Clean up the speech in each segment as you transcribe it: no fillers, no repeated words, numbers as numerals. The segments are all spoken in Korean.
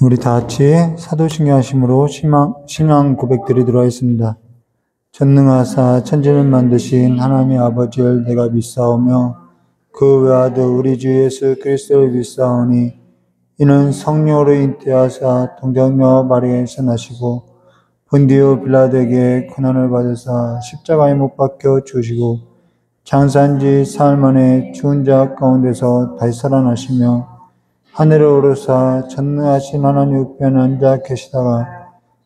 우리 다 같이 사도신경 하심으로 신앙 고백드리도록 하겠습니다. 전능하사 천지를 만드신 하나님 아버지를 내가 믿사오며 그 외아들 우리 주 예수 그리스도를 믿사오니 이는 성령으로 잉태하사 동정녀 마리아에서 나시고 본디오 빌라도에게 고난을 받으사 십자가에 못 박혀 죽으시고 장사한 지 사흘 만에 죽은 자 가운데서 다시 살아나시며 하늘에 오르사 전능하신 하나님 우편에 앉아 계시다가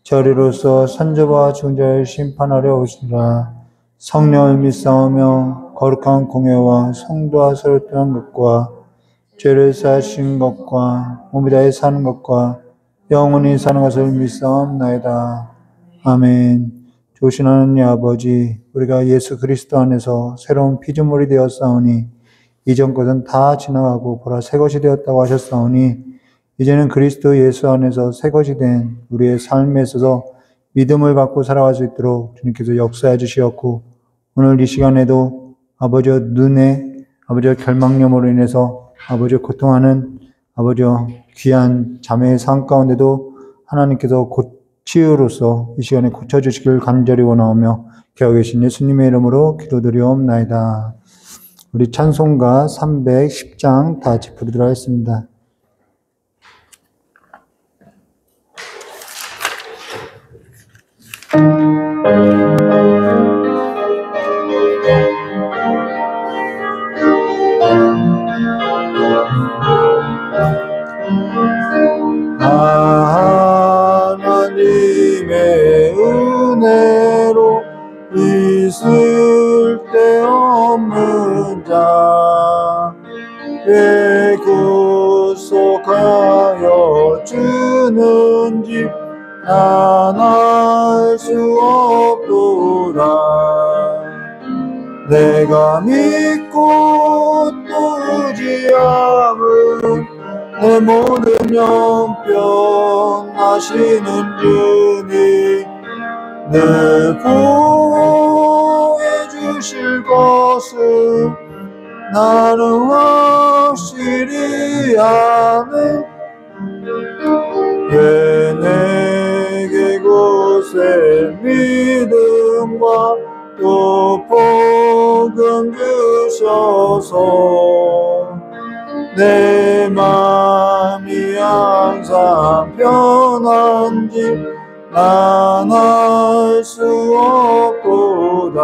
저리로서 산자와 죽은 자를 심판하려 오시리라. 성령을 믿사오며 거룩한 공예와 성도와 서로 떠난 것과 죄를 사하신 것과 몸이 다해 사는 것과 영원히 사는 것을 믿사옵나이다. 아멘. 좋으신 하나님 아버지, 우리가 예수 그리스도 안에서 새로운 피조물이 되었사오니 이전 것은 다 지나가고 보라 새 것이 되었다고 하셨사오니 이제는 그리스도 예수 안에서 새 것이 된 우리의 삶에 있어서 믿음을 갖고 살아갈 수 있도록 주님께서 역사해 주시었고 오늘 이 시간에도 아버지의 눈에 아버지의 결막염으로 인해서 아버지의 고통하는 아버지의 귀한 자매의 삶 가운데도 하나님께서 치유로서 이 시간에 고쳐주시길 간절히 원하오며 계어 계신 예수님의 이름으로 기도드리옵나이다. 우리 찬송가 310장 다 같이 부르도록 하겠습니다. 하나님의 은혜로 있을 데 없는 자 왜 구속하여 주는지 난 알 수 없도다. 내가 믿고 또 의지함은 내 모든 형편 하시는 주니 늘 보호해 주실 것을 나는 확실히 아네. 왜 내게 곳에 믿음과 또 복음 주셔서 내 맘이 항상 편한지 난 알 수 없도다.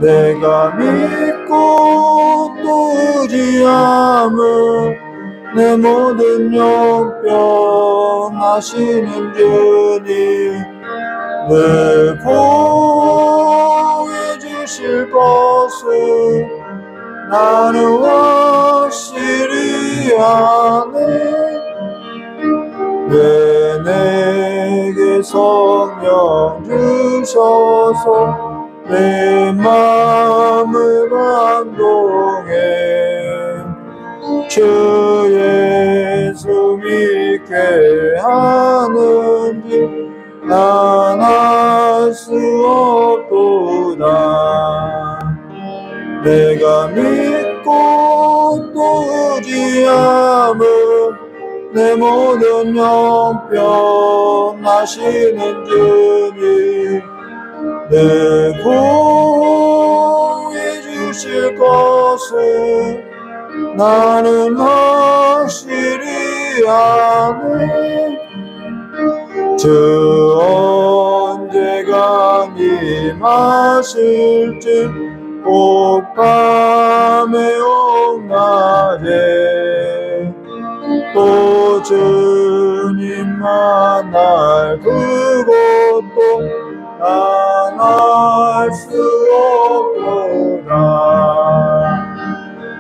내가 믿고 또 의지함은 내 모든 형편 하시는 주니 늘 보호해 주실 것을 나는 확실히 아네. 왜 내게 성령 주셔서 내 마음을 감동해 주 예수 믿게 하는지 난 알 수 없도다. 내가 믿고 또 의지함은 내 모든 형편 하시는 주니 내 보호해 주실 것을 나는 확실히 아네. 주 언제가 임하실지 꼭 밤에 온날에 또 주님 만날 그것도 난 알 수 없도다.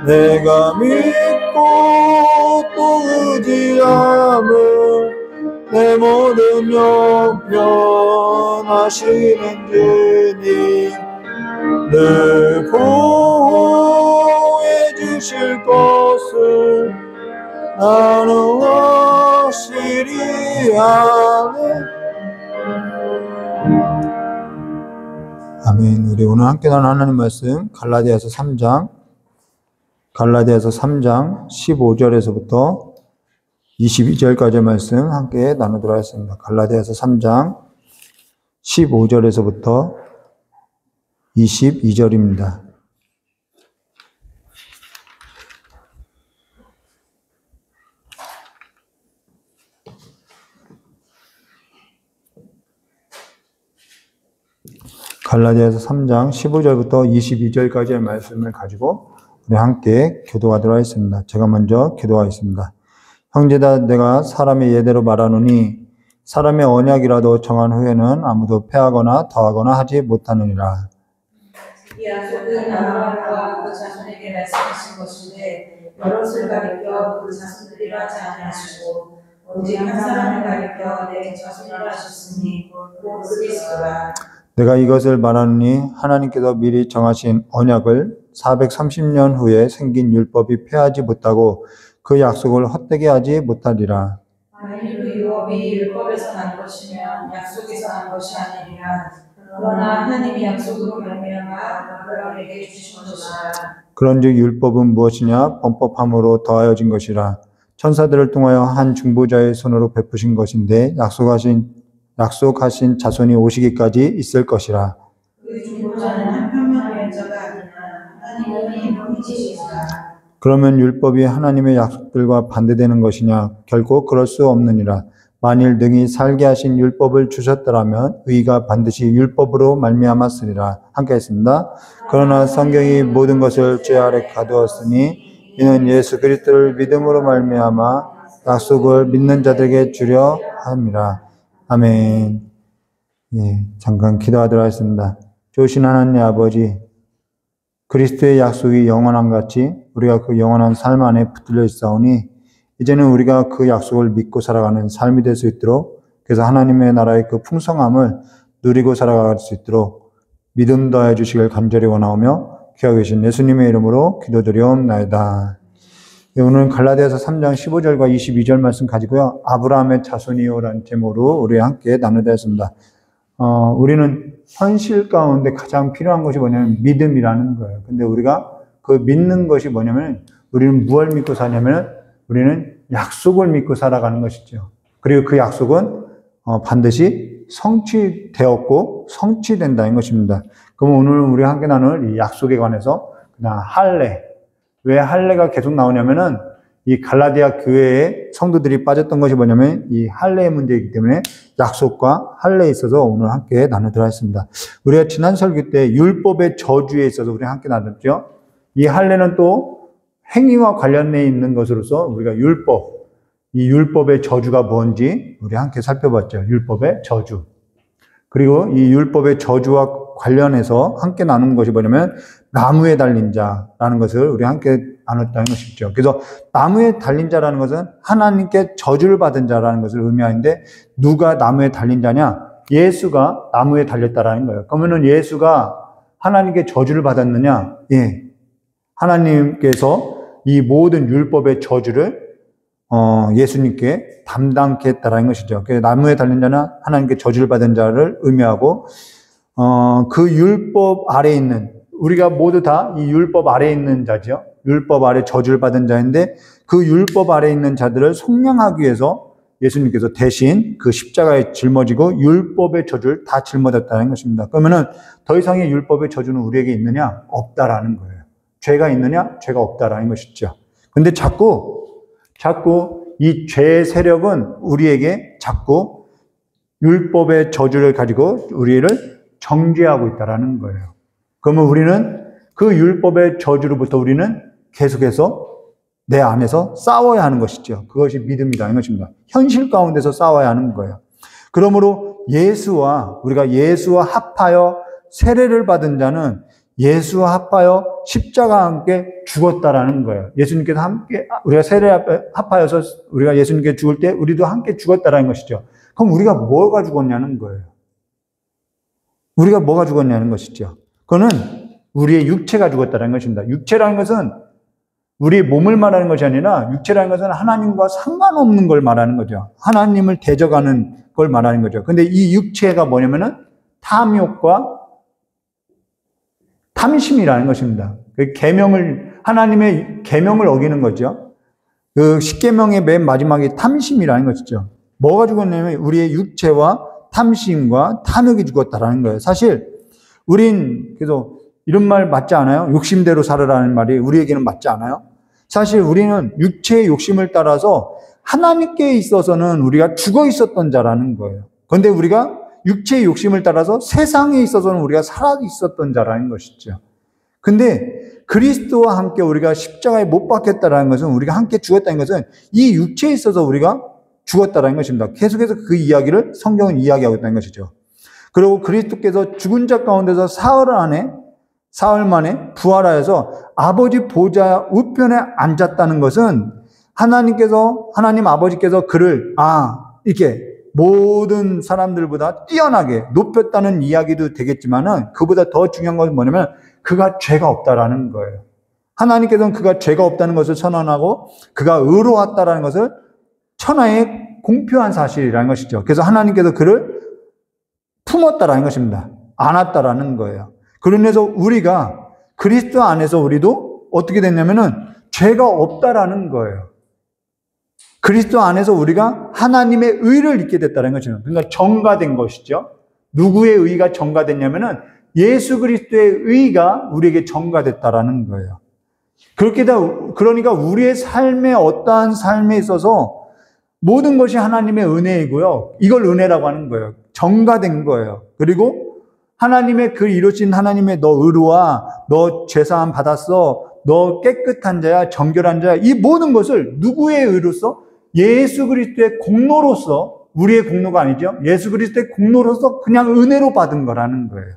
내가 믿고 또 의지함은 내 모든 형편 하시는 주니 늘 보호해 주실 것을 나는 확실히 아네. 아멘. 우리 오늘 함께 나눈 하나님 말씀 갈라디아서 3장 15절에서부터 22절까지 말씀 함께 나누도록 하겠습니다. 갈라디아서 3장 15절에서부터 22절입니다. 갈라디아서 3장 15절부터 22절까지의 말씀을 가지고 우리 함께 교도하도록 하겠습니다. 제가 먼저 기도하겠습니다. 형제다, 내가 사람의 예대로 말하노니 사람의 언약이라도 정한 후에는 아무도 패하거나 더하거나 하지 못하느니라. 이 약속은 아브라함과 그 자손에게 말씀하신 것인데 여럿을 가리켜 그 자손들이라 하지 아니하시고 오직 한 사람을 가리켜 내 자손이라 하셨으니 곧 그리스도라. 내가 이것을 말하노니 하나님께서 미리 정하신 언약을 430년 후에 생긴 율법이 폐하지 못하고 그 약속을 헛되게 하지 못하리라. 만일 그 율법이 율법에서 난 것이면 약속에서 난 것이 아니니라. 그러나 하나님이 약속으로 말미암아 아브라함에게 주신 것이라. 그런즉 율법은 무엇이냐? 범법함으로 더하여진 것이라. 천사들을 통하여 한 중보자의 손으로 베푸신 것인데 약속하신 자손이 오시기까지 있을 것이라. 그 중보자는 한 편만 위한 자가 아니라 하나님이 통치시리라. 그러면 율법이 하나님의 약속들과 반대되는 것이냐? 결코 그럴 수 없느니라. 만일 능히 살게 하신 율법을 주셨더라면 의가 반드시 율법으로 말미암았으리라. 함께 했습니다. 그러나 성경이 모든 것을 죄 아래 가두었으니 이는 예수 그리스도를 믿음으로 말미암아 약속을 믿는 자들에게 주려 함이라. 아멘. 예, 잠깐 기도하도록 하겠습니다. 좋으신 하나님 아버지, 그리스도의 약속이 영원한 같이 우리가 그 영원한 삶 안에 붙들려 있사오니 이제는 우리가 그 약속을 믿고 살아가는 삶이 될 수 있도록, 그래서 하나님의 나라의 그 풍성함을 누리고 살아갈 수 있도록 믿음 더해 주시길 간절히 원하오며 귀하고 계신 예수님의 이름으로 기도드리옵나이다. 오늘 갈라디아서 3장 15절과 22절 말씀 가지고요, 아브라함의 자손이요라는 제목으로 우리 함께 나누다 했습니다. 우리는 현실 가운데 가장 필요한 것이 뭐냐면 믿음이라는 거예요. 근데 우리가 그 믿는 것이 뭐냐면 우리는 무엇을 믿고 사냐면 우리는 약속을 믿고 살아가는 것이죠. 그리고 그 약속은 반드시 성취되었고 성취된다는 것입니다. 그럼 오늘 우리 함께 나눌 이 약속에 관해서 그냥 할례. 왜 할례가 계속 나오냐면은 이 갈라디아 교회의 성도들이 빠졌던 것이 뭐냐면 이 할례의 문제이기 때문에 약속과 할례에 있어서 오늘 함께 나누도록 하겠습니다. 우리가 지난 설교 때 율법의 저주에 있어서 우리 함께 나눴죠. 이 할례는 또 행위와 관련해 있는 것으로서 우리가 이 율법의 저주가 뭔지 우리 함께 살펴봤죠. 율법의 저주. 그리고 이 율법의 저주와 관련해서 함께 나눈 것이 뭐냐면 나무에 달린 자라는 것을 우리 함께 나눴다는 것이죠. 그래서 나무에 달린 자라는 것은 하나님께 저주를 받은 자라는 것을 의미하는데 누가 나무에 달린 자냐? 예수가 나무에 달렸다라는 거예요. 그러면은 예수가 하나님께 저주를 받았느냐? 예. 하나님께서 이 모든 율법의 저주를 예수님께 담당케 했다라는 것이죠. 그래서 나무에 달린 자는 하나님께 저주를 받은 자를 의미하고 그 율법 아래에 있는, 우리가 모두 다 이 율법 아래에 있는 자죠. 율법 아래 저주를 받은 자인데 그 율법 아래에 있는 자들을 속량하기 위해서 예수님께서 대신 그 십자가에 짊어지고 율법의 저주를 다 짊어졌다는 것입니다. 그러면은 더 이상의 율법의 저주는 우리에게 있느냐? 없다라는 거예요. 죄가 있느냐? 죄가 없다라는 것이죠. 근데 자꾸 이 죄의 세력은 우리에게 자꾸 율법의 저주를 가지고 우리를 정죄하고 있다라는 거예요. 그러면 우리는 그 율법의 저주로부터 우리는 계속해서 내 안에서 싸워야 하는 것이죠. 그것이 믿음이라는 것입니다. 현실 가운데서 싸워야 하는 거예요. 그러므로 우리가 예수와 합하여 세례를 받은 자는 예수와 합하여 십자가와 함께 죽었다라는 거예요. 예수님께서 함께, 우리가 세례 합하여서 우리가 예수님께 죽을 때 우리도 함께 죽었다라는 것이죠. 그럼 우리가 뭐가 죽었냐는 거예요. 우리가 뭐가 죽었냐는 것이죠. 그거는 우리의 육체가 죽었다는 것입니다. 육체라는 것은 우리의 몸을 말하는 것이 아니라 육체라는 것은 하나님과 상관없는 걸 말하는 거죠. 하나님을 대적하는 걸 말하는 거죠. 근데 이 육체가 뭐냐면은 탐욕과 탐심이라는 것입니다. 하나님의 계명을 어기는 거죠. 그 십계명의 맨 마지막에 탐심이라는 것이죠. 뭐가 죽었냐면 우리의 육체와 탐심과 탐욕이 죽었다라는 거예요. 사실 우린 그래서 이런 말 맞지 않아요? 욕심대로 살으라는 말이 우리에게는 맞지 않아요? 사실 우리는 육체의 욕심을 따라서 하나님께 있어서는 우리가 죽어 있었던 자라는 거예요. 그런데 우리가 육체의 욕심을 따라서 세상에 있어서는 우리가 살아 있었던 자라는 것이죠. 근데 그리스도와 함께 우리가 십자가에 못 박혔다는 것은, 우리가 함께 죽었다는 것은 이 육체에 있어서 우리가 죽었다는 것입니다. 계속해서 그 이야기를 성경은 이야기하고 있다는 것이죠. 그리고 그리스도께서 죽은 자 가운데서 사흘 만에 부활하여서 아버지 보좌 우편에 앉았다는 것은 하나님 아버지께서 그를 이렇게 모든 사람들보다 뛰어나게 높였다는 이야기도 되겠지만은, 그보다 더 중요한 것은 뭐냐면 그가 죄가 없다라는 거예요. 하나님께서는 그가 죄가 없다는 것을 선언하고 그가 의로웠다라는 것을 천하에 공표한 사실이라는 것이죠. 그래서 하나님께서 그를 품었다라는 것입니다. 안았다라는 거예요. 그러면서 우리가 그리스도 안에서 우리도 어떻게 됐냐면은 죄가 없다라는 거예요. 그리스도 안에서 우리가 하나님의 의를 입게 됐다는 것이죠. 그러니까 정가된 것이죠. 누구의 의가 정가됐냐면은 예수 그리스도의 의가 우리에게 정가됐다라는 거예요. 그러니까 우리의 삶의 어떠한 삶에 있어서 모든 것이 하나님의 은혜이고요. 이걸 은혜라고 하는 거예요. 정가된 거예요. 그리고 하나님의 그 이루신 하나님의 너 의로와, 너 죄사함 받았어, 너 깨끗한 자야, 정결한 자야, 이 모든 것을 누구의 의로서? 예수 그리스도의 공로로서, 우리의 공로가 아니죠. 예수 그리스도의 공로로서 그냥 은혜로 받은 거라는 거예요.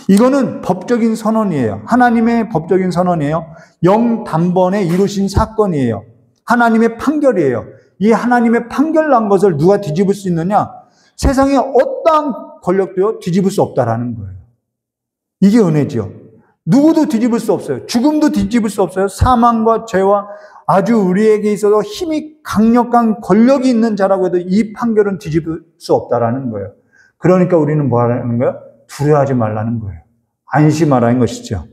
이거는 법적인 선언이에요. 하나님의 법적인 선언이에요. 영단번에 이루신 사건이에요. 하나님의 판결이에요. 이 하나님의 판결 난 것을 누가 뒤집을 수 있느냐? 세상에 어떠한 권력도요 뒤집을 수 없다라는 거예요. 이게 은혜죠. 누구도 뒤집을 수 없어요. 죽음도 뒤집을 수 없어요. 사망과 죄와 아주 우리에게 있어서 힘이 강력한 권력이 있는 자라고 해도 이 판결은 뒤집을 수 없다라는 거예요. 그러니까 우리는 뭐 하라는 거예요? 두려워하지 말라는 거예요. 안심하라는 것이죠.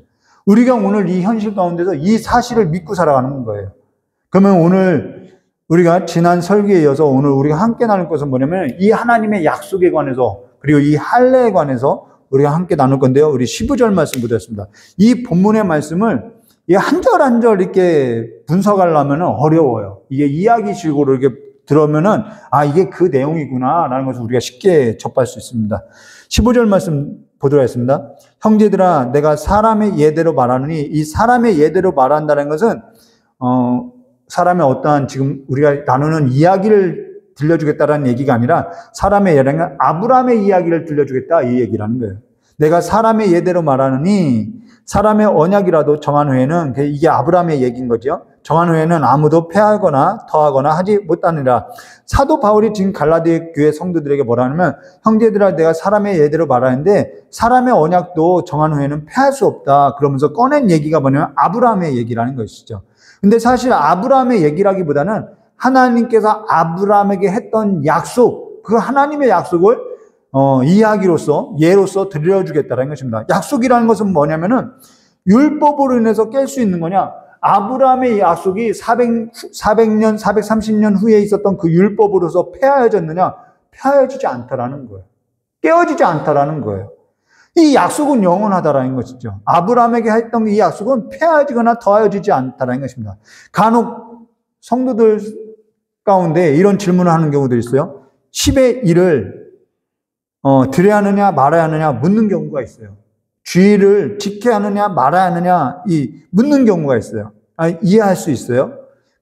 우리가 오늘 이 현실 가운데서 이 사실을 믿고 살아가는 거예요. 그러면 오늘 우리가 지난 설교에 이어서 오늘 우리가 함께 나눌 것은 뭐냐면 이 하나님의 약속에 관해서, 그리고 이 할례에 관해서 우리가 함께 나눌 건데요. 우리 15절 말씀 보겠습니다. 이 본문의 말씀을 한 절 한 절 이렇게 분석하려면 어려워요. 이게 이야기식으로 이렇게 들으면은 이게 그 내용이구나라는 것을 우리가 쉽게 접할 수 있습니다. 15절 말씀 보도록 하겠습니다. 형제들아, 내가 사람의 예대로 말하느니, 이 사람의 예대로 말한다는 것은 사람의 어떠한 지금 우리가 나누는 이야기를 들려주겠다라는 얘기가 아니라 사람의 예라는 아브라함의 이야기를 들려주겠다 이 얘기라는 거예요. 내가 사람의 예대로 말하느니, 사람의 언약이라도 정한 후에는, 이게 아브라함의 얘기인 거죠. 정한 후에는 아무도 폐하거나 더하거나 하지 못하느라. 사도 바울이 지금 갈라디아 교회 성도들에게 뭐라 하냐면, 형제들아, 내가 사람의 예대로 말하는데 사람의 언약도 정한 후에는 폐할 수 없다 그러면서 꺼낸 얘기가 뭐냐면 아브라함의 얘기라는 것이죠. 근데 사실 아브라함의 얘기라기보다는 하나님께서 아브라함에게 했던 약속, 그 하나님의 약속을 이야기로서, 예로서 들려주겠다는 것입니다. 약속이라는 것은 뭐냐면은 율법으로 인해서 깰 수 있는 거냐? 아브라함의 약속이 400년, 430년 후에 있었던 그 율법으로서 폐하여졌느냐? 폐하여지지 않다라는 거예요. 깨어지지 않다라는 거예요. 이 약속은 영원하다라는 것이죠. 아브라함에게 했던 이 약속은 폐하여지거나 더하여지지 않다라는 것입니다. 간혹 성도들 가운데 이런 질문을 하는 경우도 있어요. 10의 1을 드려야 하느냐 말아야 하느냐 묻는 경우가 있어요. 주의를 지켜야 하느냐 말아야 하느냐 묻는 경우가 있어요. 이해할 수 있어요.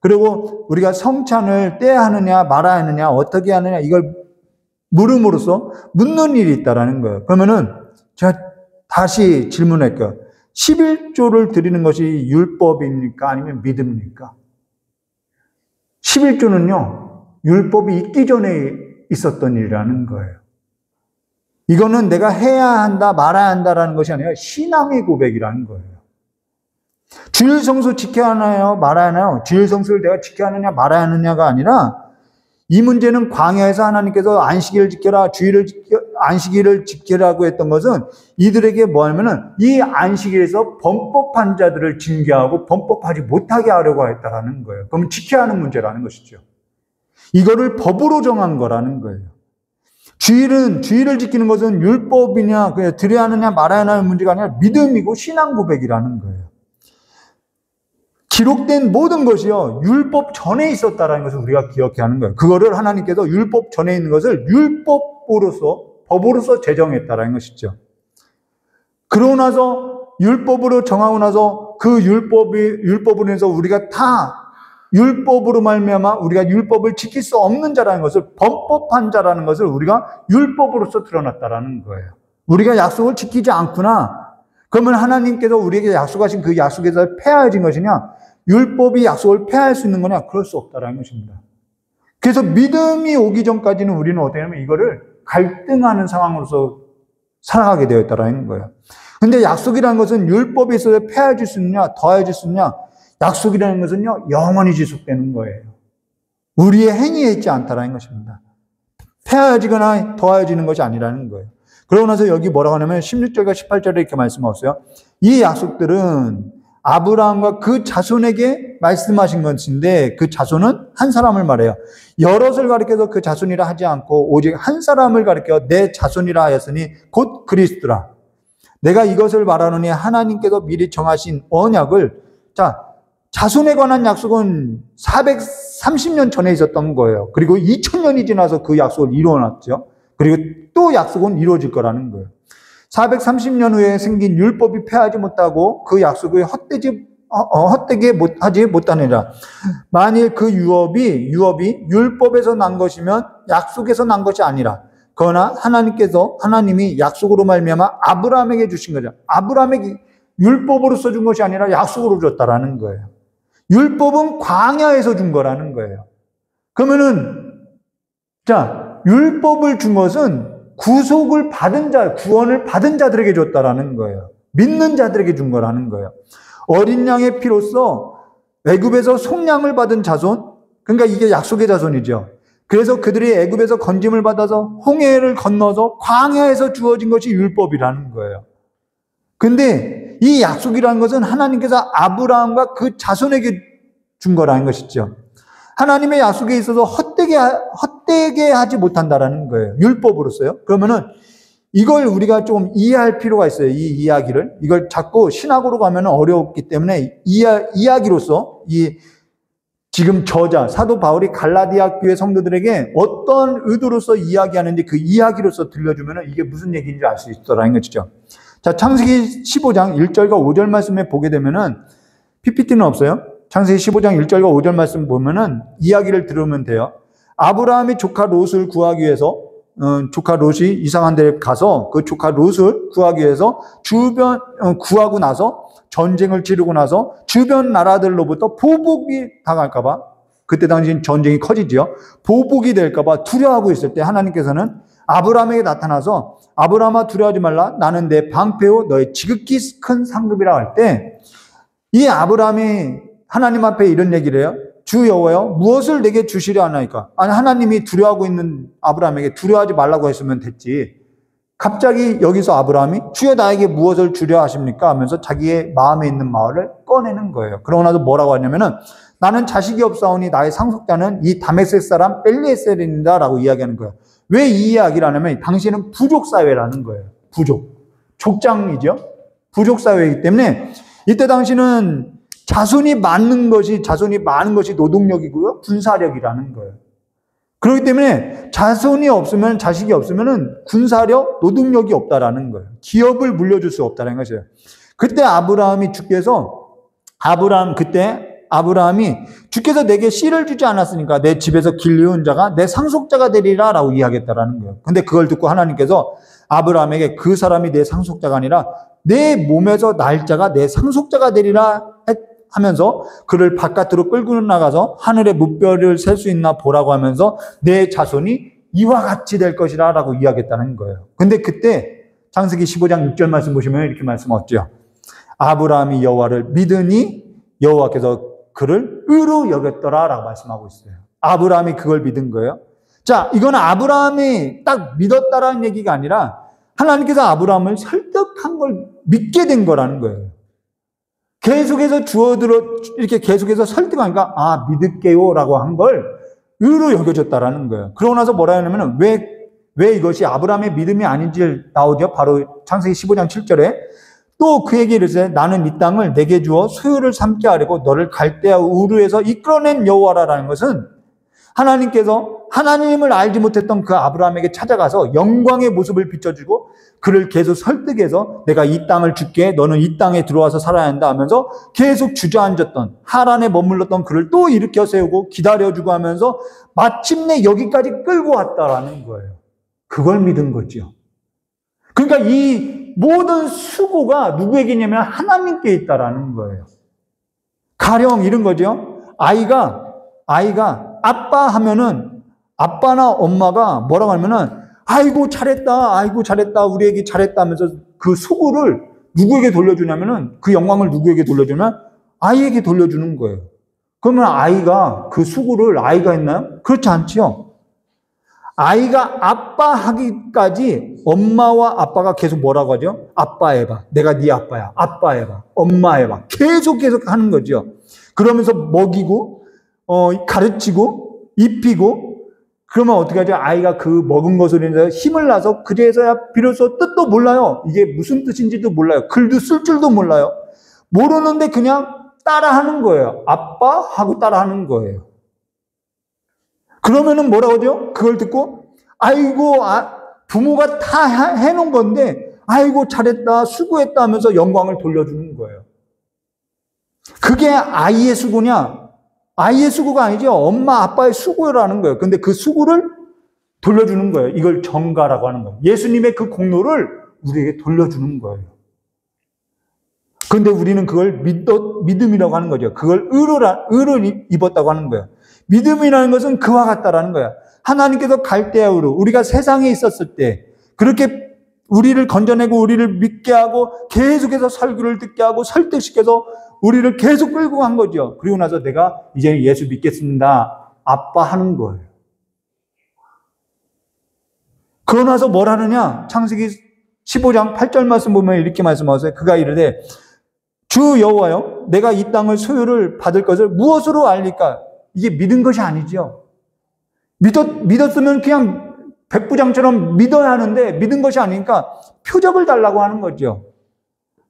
그리고 우리가 성찬을 떼야 하느냐 말아야 하느냐 어떻게 하느냐 이걸 물음으로써 묻는 일이 있다라는 거예요. 그러면은 제가 다시 질문할게요. 11조를 드리는 것이 율법입니까? 아니면 믿음입니까? 11조는요, 율법이 있기 전에 있었던 일이라는 거예요. 이거는 내가 해야 한다, 말아야 한다라는 것이 아니라 신앙의 고백이라는 거예요. 주일 성수 지켜야 하나요? 말아야 하나요? 주일 성수를 내가 지켜야 하느냐, 말아야 하느냐가 아니라 이 문제는 광야에서 하나님께서 안식일을 지켜라, 주일을 안식일을 지키라고 했던 것은 이들에게 뭐냐면은 이 안식일에서 범법한 자들을 징계하고 범법하지 못하게 하려고 했다라는 거예요. 그럼 지켜야 하는 문제라는 것이죠. 이거를 법으로 정한 거라는 거예요. 주일을 지키는 것은 율법이냐, 드려야 하느냐 말아야 하는 문제가 아니라 믿음이고 신앙 고백이라는 거예요. 기록된 모든 것이요, 율법 전에 있었다라는 것을 우리가 기억해야 하는 거예요. 그거를 하나님께서 율법 전에 있는 것을 법으로서 제정했다라는 것이죠. 그러고 나서 율법으로 정하고 나서 그 율법으로 해서 우리가 다 율법으로 말미암아 우리가 율법을 지킬 수 없는 자라는 것을, 범법한 자라는 것을 우리가 율법으로서 드러났다라는 거예요. 우리가 약속을 지키지 않구나. 그러면 하나님께서 우리에게 약속하신 그 약속에서 폐하여진 것이냐? 율법이 약속을 폐할 수 있는 거냐? 그럴 수 없다라는 것입니다. 그래서 믿음이 오기 전까지는 우리는 어떻게 하면 이거를 갈등하는 상황으로서 살아가게 되었다라는 거예요. 근데 약속이라는 것은 율법에 있어서 폐하여질 수 있느냐, 더하여질 수 있느냐? 약속이라는 것은요, 영원히 지속되는 거예요. 우리의 행위에 있지 않다라는 것입니다. 폐하여지거나 더하여지는 것이 아니라는 거예요. 그러고 나서 여기 뭐라고 하냐면 16절과 18절에 이렇게 말씀하셨어요. 이 약속들은 아브라함과 그 자손에게 말씀하신 것인데 그 자손은 한 사람을 말해요. 여럿을 가리켜서 그 자손이라 하지 않고 오직 한 사람을 가리켜 내 자손이라 하였으니 곧 그리스도라. 내가 이것을 말하노니 하나님께서 미리 정하신 언약을, 자손에 관한 약속은 430년 전에 있었던 거예요. 그리고 2000년이 지나서 그 약속을 이루어놨죠. 그리고 또 약속은 이루어질 거라는 거예요. 430년 후에 생긴 율법이 폐하지 못하고 그 약속을 헛되게 하지 못하느니라. 만일 그 유업이 율법에서 난 것이면 약속에서 난 것이 아니라, 그러나 하나님이 약속으로 말미암아 아브라함에게 주신 거죠. 아브라함에게 율법으로서 준 것이 아니라 약속으로 줬다라는 거예요. 율법은 광야에서 준 거라는 거예요. 그러면은, 율법을 준 것은 구속을 받은 자, 구원을 받은 자들에게 줬다라는 거예요. 믿는 자들에게 준 거라는 거예요. 어린 양의 피로써 애굽에서 속량을 받은 자손, 그러니까 이게 약속의 자손이죠. 그래서 그들이 애굽에서 건짐을 받아서 홍해를 건너서 광야에서 주어진 것이 율법이라는 거예요. 근데 이 약속이라는 것은 하나님께서 아브라함과 그 자손에게 준 거라는 것이죠. 하나님의 약속에 있어서 헛되게 하지 못한다라는 거예요. 율법으로서요. 그러면은 이걸 우리가 좀 이해할 필요가 있어요. 이 이야기를. 이걸 자꾸 신학으로 가면 어렵기 때문에 이야기로서 지금 저자 사도 바울이 갈라디아 교회 성도들에게 어떤 의도로서 이야기하는지 그 이야기로서 들려주면 이게 무슨 얘기인지 알 수 있더라는 것이죠. 자, 창세기 15장 1절과 5절 말씀에 보게 되면은, PPT는 없어요. 창세기 15장 1절과 5절 말씀 보면은 이야기를 들으면 돼요. 아브라함이 조카 롯을 구하기 위해서, 조카 롯이 이상한 데에 가서 그 조카 롯을 구하기 위해서 구하고 나서 전쟁을 치르고 나서 주변 나라들로부터 보복이 당할까봐, 그때 당시엔 전쟁이 커지지요. 보복이 될까봐 두려워하고 있을 때 하나님께서는 아브라함에게 나타나서 아브라함아 두려워하지 말라. 나는 내 방패요 너의 지극히 큰 상급이라 할 때 이 아브라함이 하나님 앞에 이런 얘기를 해요. 주 여호와여 무엇을 내게 주시려 하나이까? 아니 하나님이 두려워하고 있는 아브라함에게 두려워하지 말라고 했으면 됐지. 갑자기 여기서 아브라함이 주여 나에게 무엇을 주려 하십니까? 하면서 자기의 마음에 있는 말을 꺼내는 거예요. 그러고 나서 뭐라고 하냐면은 나는 자식이 없사오니 나의 상속자는 이 다메섹 사람 엘리에셀입니다 라고 이야기하는 거예요. 왜 이 이야기를 하냐면 당시에는 부족사회라는 거예요. 족장이죠. 부족사회이기 때문에 이때 당시는 자손이 많은 것이 노동력이고요. 군사력이라는 거예요. 그렇기 때문에 자손이 없으면, 자식이 없으면은 군사력, 노동력이 없다라는 거예요. 기업을 물려줄 수 없다는 것이에요. 그때 아브라함이 주께서 내게 씨를 주지 않았으니까 내 집에서 길리운 자가 내 상속자가 되리라 라고 이야기했다라는 거예요. 근데 그걸 듣고 하나님께서 아브라함에게 그 사람이 내 상속자가 아니라 내 몸에서 날 자가 내 상속자가 되리라 하면서 그를 바깥으로 끌고 나가서 하늘의 무별을 셀 수 있나 보라고 하면서 내 자손이 이와 같이 될 것이라 라고 이야기했다는 거예요. 근데 그때 창세기 15장 6절 말씀 보시면 이렇게 말씀하셨죠. 아브라함이 여호와를 믿으니 여호와께서 그를 의로 여겼더라 라고 말씀하고 있어요. 아브라함이 그걸 믿은 거예요. 자, 이건 아브라함이 딱 믿었다라는 얘기가 아니라 하나님께서 아브라함을 설득한 걸 믿게 된 거라는 거예요. 계속해서 이렇게 계속해서 설득하니까, 아, 믿을게요 라고 한 걸 의로 여겨졌다라는 거예요. 그러고 나서 뭐라 하냐면, 왜 이것이 아브라함의 믿음이 아닌지 나오죠? 바로 창세기 15장 7절에. 또 그에게 이르되 나는 이 땅을 내게 주어 소유를 삼게 하려고 너를 갈대아 우르에서 이끌어낸 여호와라는 것은 하나님께서 하나님을 알지 못했던 그 아브라함에게 찾아가서 영광의 모습을 비춰주고 그를 계속 설득해서 내가 이 땅을 줄게, 너는 이 땅에 들어와서 살아야 한다 하면서 계속 주저앉았던, 하란에 머물렀던 그를 또 일으켜 세우고 기다려주고 하면서 마침내 여기까지 끌고 왔다라는 거예요. 그걸 믿은 거죠. 그러니까 이 모든 수고가 누구에게냐면 하나님께 있다라는 거예요. 가령 이런 거죠. 아이가 아빠 하면은 아빠나 엄마가 뭐라고 하면은 아이고 잘했다 우리 애기 잘했다 하면서 그 수고를 누구에게 돌려주냐면은 그 영광을 누구에게 돌려주냐면 아이에게 돌려주는 거예요. 그러면 아이가 그 수고를 아이가 했나요? 그렇지 않지요. 아이가 아빠 하기까지 엄마와 아빠가 계속 뭐라고 하죠? 아빠 해봐. 내가 네 아빠야. 아빠 해봐. 엄마 해봐. 계속 하는 거죠. 그러면서 먹이고 가르치고 입히고 그러면 어떻게 하죠? 아이가 그 먹은 것으로 인해서 힘을 나서 그제서야 비로소 뜻도 몰라요. 이게 무슨 뜻인지도 몰라요. 글도 쓸 줄도 몰라요. 모르는데 그냥 따라하는 거예요. 아빠 하고 따라하는 거예요. 그러면은 뭐라고 하죠? 그걸 듣고 아이고 부모가 다 해놓은 건데 아이고 잘했다 수고했다 하면서 영광을 돌려주는 거예요. 그게 아이의 수고냐? 아이의 수고가 아니죠. 엄마 아빠의 수고라는 거예요. 근데 그 수고를 돌려주는 거예요. 이걸 정가라고 하는 거예요. 예수님의 그 공로를 우리에게 돌려주는 거예요. 그런데 우리는 그걸 믿음이라고 하는 거죠. 그걸 의로 입었다고 하는 거예요. 믿음이라는 것은 그와 같다라는 거야. 하나님께서 갈대아우로 우리가 세상에 있었을 때 그렇게 우리를 건져내고 우리를 믿게 하고 계속해서 설교를 듣게 하고 설득시켜서 우리를 계속 끌고 간 거죠. 그리고 나서 내가 이제 예수 믿겠습니다. 아빠 하는 거예요. 그러고 나서 뭘 하느냐? 창세기 15장 8절 말씀 보면 이렇게 말씀하세요. 그가 이르되 주 여호와여 내가 이 땅을 소유를 받을 것을 무엇으로 알리까? 이게 믿은 것이 아니죠. 믿었으면 그냥 백부장처럼 믿어야 하는데 믿은 것이 아니니까 표적을 달라고 하는 거죠.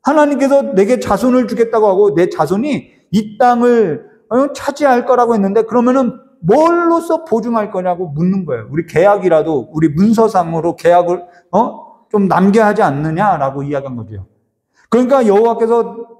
하나님께서 내게 자손을 주겠다고 하고 내 자손이 이 땅을 차지할 거라고 했는데 그러면은 뭘로써 보증할 거냐고 묻는 거예요. 우리 계약이라도 우리 문서상으로 계약을 좀 남겨야 하지 않느냐라고 이야기한 거죠. 그러니까 여호와께서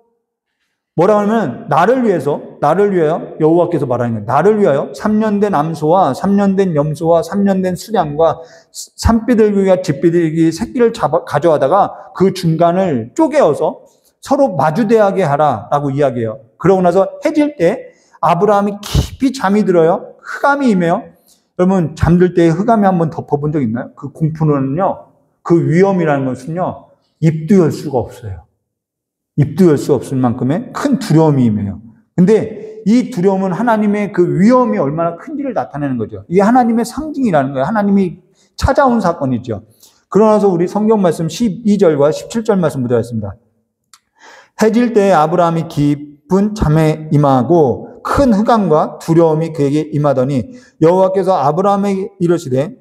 뭐라 하면 나를 위하여 여호와께서 말하는 거예요. 나를 위하여 3년 된 암소와 3년 된 염소와 3년 된 수량과 산비둘기와 집비둘기 새끼를 가져와다가 그 중간을 쪼개어서 서로 마주대하게 하라라고 이야기해요. 그러고 나서 해질 때 아브라함이 깊이 잠이 들어요. 흑암이 임해요. 여러분 잠들 때 흑암이 한번 덮어본 적 있나요? 그 공포는요. 그 위험이라는 것은요. 입도 열 수가 없어요. 입도 열 수 없을 만큼의 큰 두려움이 임해요. 근데 이 두려움은 하나님의 그 위험이 얼마나 큰지를 나타내는 거죠. 이게 하나님의 상징이라는 거예요. 하나님이 찾아온 사건이죠. 그러나서 우리 성경 말씀 12절과 17절 말씀 묻어있습니다. 해질 때에 아브라함이 깊은 잠에 임하고 큰 흑암과 두려움이 그에게 임하더니 여호와께서 아브라함에게 이르시되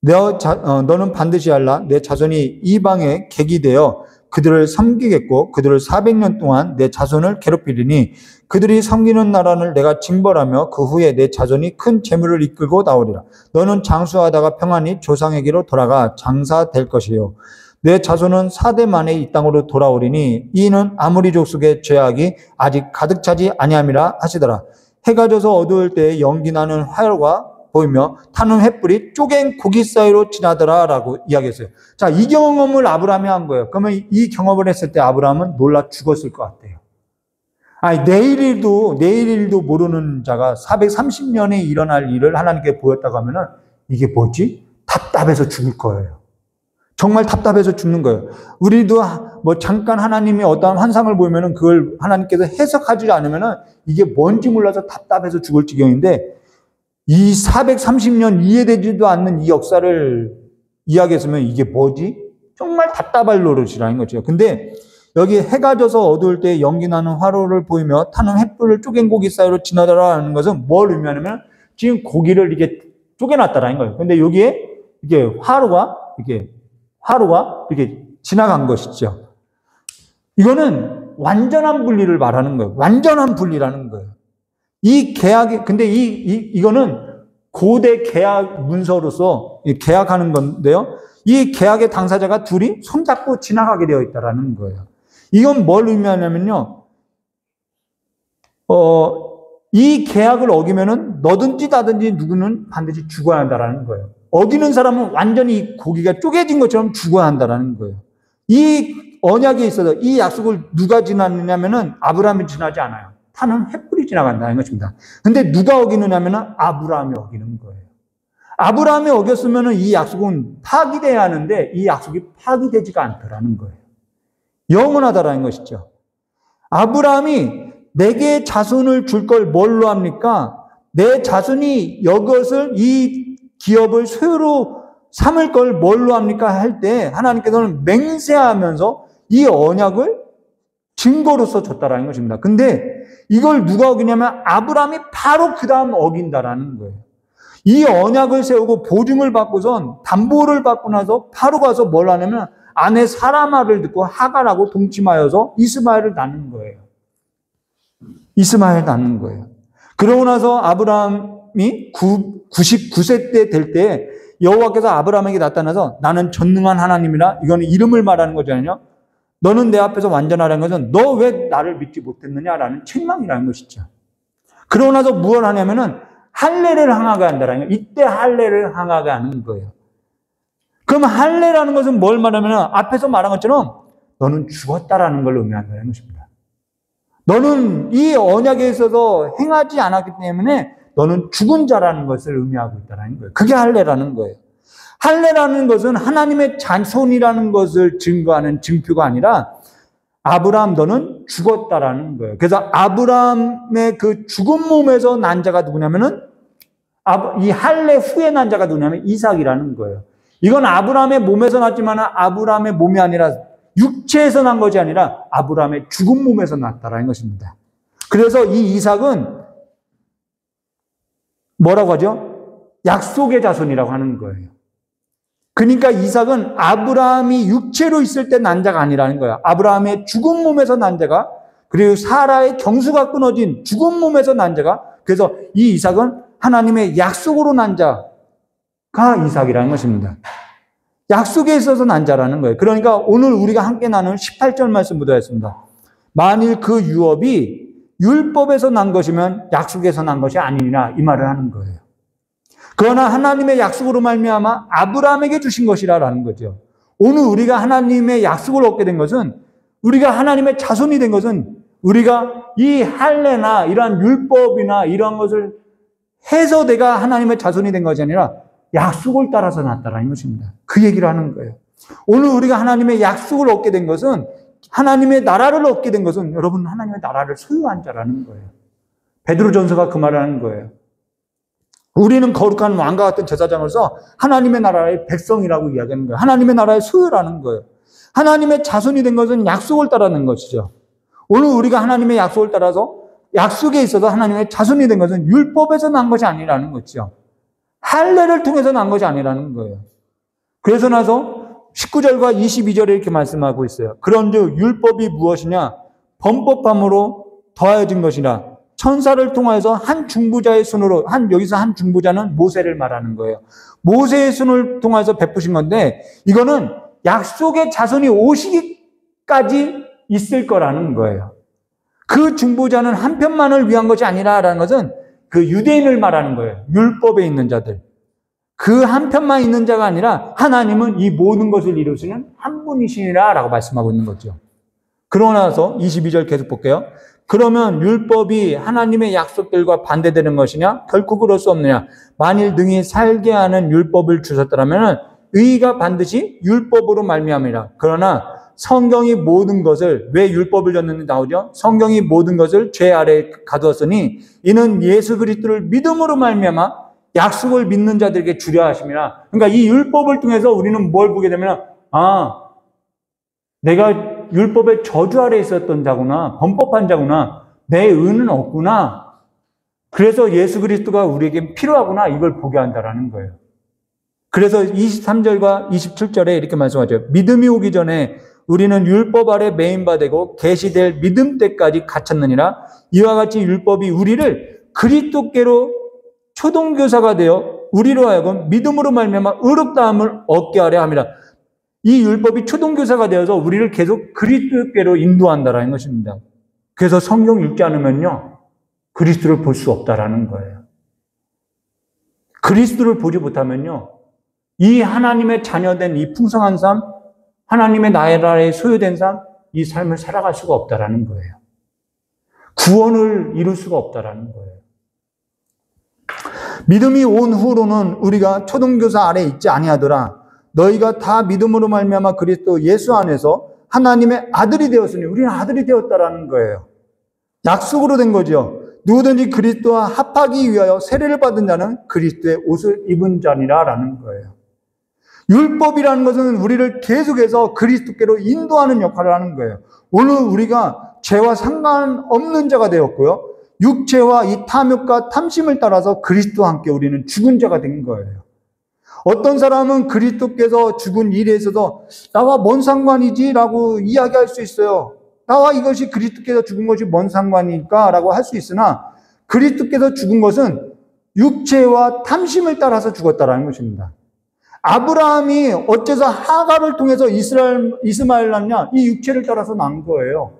너는 반드시 알라 내 자손이 이방에 객이 되어 그들을 섬기겠고 그들을 400년 동안 내 자손을 괴롭히리니 그들이 섬기는 나라를 내가 징벌하며 그 후에 내 자손이 큰 재물을 이끌고 나오리라. 너는 장수하다가 평안히 조상에게로 돌아가 장사될 것이요. 내 자손은 4대 만에 이 땅으로 돌아오리니 이는 아무리 족속의 죄악이 아직 가득 차지 아니함이라 하시더라. 해가 져서 어두울 때 연기 나는 화열과 보이며 타는 횃불이 쪼갠 고기 사이로 지나더라 라고 이야기했어요. 자, 이 경험을 아브라함이 한 거예요. 그러면 이 경험을 했을 때 아브라함은 놀라 죽었을 것 같아요. 아니, 내일 일도 모르는 자가 430년에 일어날 일을 하나님께 보였다고 하면은 이게 뭐지? 답답해서 죽을 거예요. 정말 답답해서 죽는 거예요. 우리도 뭐 잠깐 하나님이 어떠한 환상을 보이면은 그걸 하나님께서 해석하지 않으면은 이게 뭔지 몰라서 답답해서 죽을 지경인데 이 430년 이해되지도 않는 이 역사를 이야기했으면 이게 뭐지? 정말 답답할 노릇이라는 거죠. 근데 여기 해가 져서 어두울 때 연기 나는 화로를 보이며 타는 횃불을 쪼갠 고기 사이로 지나더라는 것은 뭘 의미하냐면 지금 고기를 이렇게 쪼개놨다라는 거예요. 근데 여기에 이게 화로가 이렇게 지나간 것이죠. 이거는 완전한 분리를 말하는 거예요. 완전한 분리라는 거예요. 이 계약이, 근데 이거는 고대 계약 문서로서 계약하는 건데요. 이 계약의 당사자가 둘이 손잡고 지나가게 되어 있다라는 거예요. 이건 뭘 의미하냐면요. 이 계약을 어기면은 너든지 나든지 누구는 반드시 죽어야 한다라는 거예요. 어기는 사람은 완전히 고기가 쪼개진 것처럼 죽어야 한다라는 거예요. 이 언약에 있어서 이 약속을 누가 지났느냐면은 아브라함이 지나지 않아요. 타는 횃불이 지나간다는 것입니다. 근데 누가 어기느냐면은 아브라함이 어기는 거예요. 아브라함이 어겼으면은 이 약속은 파기돼야 하는데 이 약속이 파기되지가 않더라는 거예요. 영원하다라는 것이죠. 아브라함이 내게 자손을 줄 걸 뭘로 합니까? 내 자손이 이것을 이 기업을 소유로 삼을 걸 뭘로 합니까? 할 때 하나님께서는 맹세하면서 이 언약을 증거로서 줬다라는 것입니다. 근데 이걸 누가 어기냐면 아브라함이 바로 그 다음 어긴다라는 거예요. 이 언약을 세우고 보증을 받고선 담보를 받고 나서 바로 가서 뭘 하냐면 아내 사라 말을 듣고 하갈하고 동침하여서 이스마엘을 낳는 거예요. 이스마엘 낳는 거예요. 그러고 나서 아브라함이 99세 때 될 때 여호와께서 아브라함에게 나타나서 나는 전능한 하나님이라, 이거는 이름을 말하는 거잖아요. 너는 내 앞에서 완전하라는 것은 너 왜 나를 믿지 못했느냐라는 책망이라는 것이죠. 그러고 나서 무엇을 하냐면은 할례를 항하게 한다라는 거예요. 이때 할례를 항하게 하는 거예요. 그럼 할례라는 것은 뭘 말하냐면 앞에서 말한 것처럼 너는 죽었다라는 걸 의미한다는 것입니다. 너는 이 언약에 있어서 행하지 않았기 때문에 너는 죽은 자라는 것을 의미하고 있다는 거예요. 그게 할례라는 거예요. 할례라는 것은 하나님의 자손이라는 것을 증거하는 증표가 아니라 아브라함 너는 죽었다라는 거예요. 그래서 아브라함의 그 죽은 몸에서 난 자가 누구냐면은 이 할례 후에 난 자가 누구냐면 이삭이라는 거예요. 이건 아브라함의 몸에서 났지만 아브라함의 몸이 아니라 육체에서 난 것이 아니라 아브라함의 죽은 몸에서 났다라는 것입니다. 그래서 이 이삭은 뭐라고 하죠? 약속의 자손이라고 하는 거예요. 그러니까 이삭은 아브라함이 육체로 있을 때 난 자가 아니라는 거예요. 아브라함의 죽은 몸에서 난 자가, 그리고 사라의 경수가 끊어진 죽은 몸에서 난 자가, 그래서 이 이삭은 하나님의 약속으로 난 자가 이삭이라는 것입니다. 약속에 있어서 난 자라는 거예요. 그러니까 오늘 우리가 함께 나눈 18절 말씀 묻어있습니다. 만일 그 유업이 율법에서 난 것이면 약속에서 난 것이 아니니라, 이 말을 하는 거예요. 그러나 하나님의 약속으로 말미암아 아브라함에게 주신 것이라는 거죠. 오늘 우리가 하나님의 약속을 얻게 된 것은, 우리가 하나님의 자손이 된 것은 우리가 이 할례나 이러한 율법이나 이러한 것을 해서 내가 하나님의 자손이 된 것이 아니라 약속을 따라서 났다라는 것입니다. 그 얘기를 하는 거예요. 오늘 우리가 하나님의 약속을 얻게 된 것은, 하나님의 나라를 얻게 된 것은 여러분 하나님의 나라를 소유한 자라는 거예요. 베드로전서가 그 말을 하는 거예요. 우리는 거룩한 왕과 같은 제사장으로서 하나님의 나라의 백성이라고 이야기하는 거예요. 하나님의 나라의 소유라는 거예요. 하나님의 자손이 된 것은 약속을 따르는 것이죠. 오늘 우리가 하나님의 약속을 따라서 약속에 있어서 하나님의 자손이 된 것은 율법에서 난 것이 아니라는 거죠. 할례를 통해서 난 것이 아니라는 거예요. 그래서 나서 19절과 22절에 이렇게 말씀하고 있어요. 그런즉 율법이 무엇이냐? 범법함으로 더하여진 것이라. 천사를 통하여서 한 중보자의 손으로, 여기서 한 중보자는 모세를 말하는 거예요. 모세의 손을 통해서 베푸신 건데, 이거는 약속의 자손이 오시기까지 있을 거라는 거예요. 그 중보자는 한 편만을 위한 것이 아니라라는 것은 그 유대인을 말하는 거예요. 율법에 있는 자들. 그 한 편만 있는 자가 아니라 하나님은 이 모든 것을 이루시는 한 분이시니라 라고 말씀하고 있는 거죠. 그러고 나서 22절 계속 볼게요. 그러면 율법이 하나님의 약속들과 반대되는 것이냐? 결코 그럴 수 없느냐? 만일 능히 살게 하는 율법을 주셨더라면 의가 반드시 율법으로 말미암이라. 그러나 성경이 모든 것을, 왜 율법을 줬는지 나오죠? 성경이 모든 것을 죄 아래에 가두었으니 이는 예수 그리스도를 믿음으로 말미암아 약속을 믿는 자들에게 주려 하심이라. 그러니까 이 율법을 통해서 우리는 뭘 보게 되면, 내가 율법의 저주 아래 있었던 자구나, 범법한 자구나, 내 의는 없구나. 그래서 예수 그리스도가 우리에게 필요하구나, 이걸 보게 한다라는 거예요. 그래서 23절과 27절에 이렇게 말씀하죠. 믿음이 오기 전에 우리는 율법 아래 매인바 되고 계시될 믿음 때까지 갇혔느니라. 이와 같이 율법이 우리를 그리스도께로 초동교사가 되어 우리로 하여금 믿음으로 말미암아 의롭다함을 얻게 하려 함이라. 이 율법이 초동교사가 되어서 우리를 계속 그리스도께로 인도한다라는 것입니다. 그래서 성경 읽지 않으면요, 그리스도를 볼 수 없다라는 거예요. 그리스도를 보지 못하면요, 이 하나님의 자녀된 이 풍성한 삶, 하나님의 나라에 소유된 삶, 이 삶을 살아갈 수가 없다라는 거예요. 구원을 이룰 수가 없다라는 거예요. 믿음이 온 후로는 우리가 초동교사 아래 있지 아니하더라. 너희가 다 믿음으로 말미암아 그리스도 예수 안에서 하나님의 아들이 되었으니, 우리는 아들이 되었다라는 거예요. 약속으로 된 거죠. 누구든지 그리스도와 합하기 위하여 세례를 받은 자는 그리스도의 옷을 입은 자니라라는 거예요. 율법이라는 것은 우리를 계속해서 그리스도께로 인도하는 역할을 하는 거예요. 오늘 우리가 죄와 상관없는 자가 되었고요, 육체와 이 탐욕과 탐심을 따라서 그리스도와 함께 우리는 죽은 자가 된 거예요. 어떤 사람은 그리스도께서 죽은 일에 있어서 나와 뭔 상관이지? 라고 이야기할 수 있어요. 나와 이것이 그리스도께서 죽은 것이 뭔 상관일까? 라고 할 수 있으나, 그리스도께서 죽은 것은 육체와 탐심을 따라서 죽었다라는 것입니다. 아브라함이 어째서 하갈을 통해서 이스마엘 낳냐? 이 육체를 따라서 난 거예요.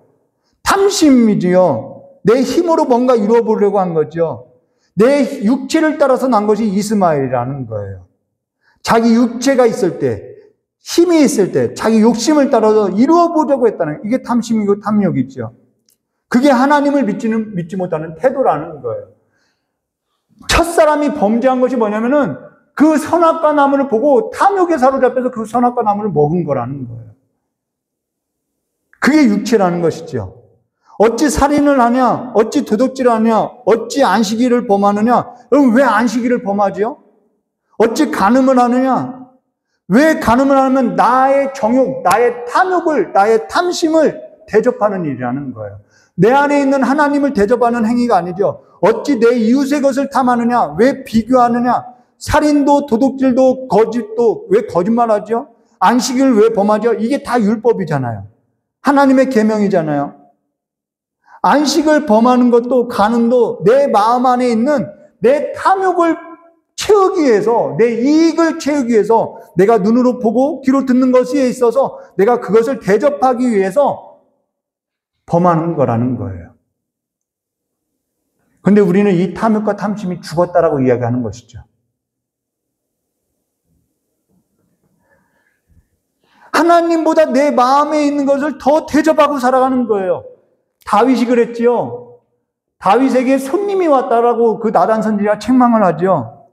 탐심이지요. 내 힘으로 뭔가 이루어보려고 한 거죠. 내 육체를 따라서 난 것이 이스마엘이라는 거예요. 자기 육체가 있을 때, 힘이 있을 때, 자기 욕심을 따라서 이루어보려고 했다는, 이게 탐심이고 탐욕이죠. 그게 하나님을 믿지 못하는 태도라는 거예요. 첫사람이 범죄한 것이 뭐냐면은 그 선악과 나무를 보고 탐욕에 사로잡혀서 그 선악과 나무를 먹은 거라는 거예요. 그게 육체라는 것이죠. 어찌 살인을 하냐? 어찌 도둑질을 하냐? 어찌 안식일을 범하느냐? 그럼 왜 안식일을 범하지요? 어찌 간음을 하느냐? 왜 간음을 하면 나의 정욕, 나의 탐욕을, 나의 탐심을 대접하는 일이라는 거예요. 내 안에 있는 하나님을 대접하는 행위가 아니죠. 어찌 내 이웃의 것을 탐하느냐? 왜 비교하느냐? 살인도 도둑질도 거짓도 왜 거짓말하죠? 안식일을 왜 범하죠? 이게 다 율법이잖아요. 하나님의 계명이잖아요. 안식을 범하는 것도 간음도 내 마음 안에 있는 내 탐욕을 채우기 위해서, 내 이익을 채우기 위해서, 내가 눈으로 보고 귀로 듣는 것에 있어서 내가 그것을 대접하기 위해서 범하는 거라는 거예요. 그런데 우리는 이 탐욕과 탐심이 죽었다라고 이야기하는 것이죠. 하나님보다 내 마음에 있는 것을 더 대접하고 살아가는 거예요. 다윗이 그랬지요. 다윗에게 손님이 왔다라고 그 나단 선지자가 책망을 하죠.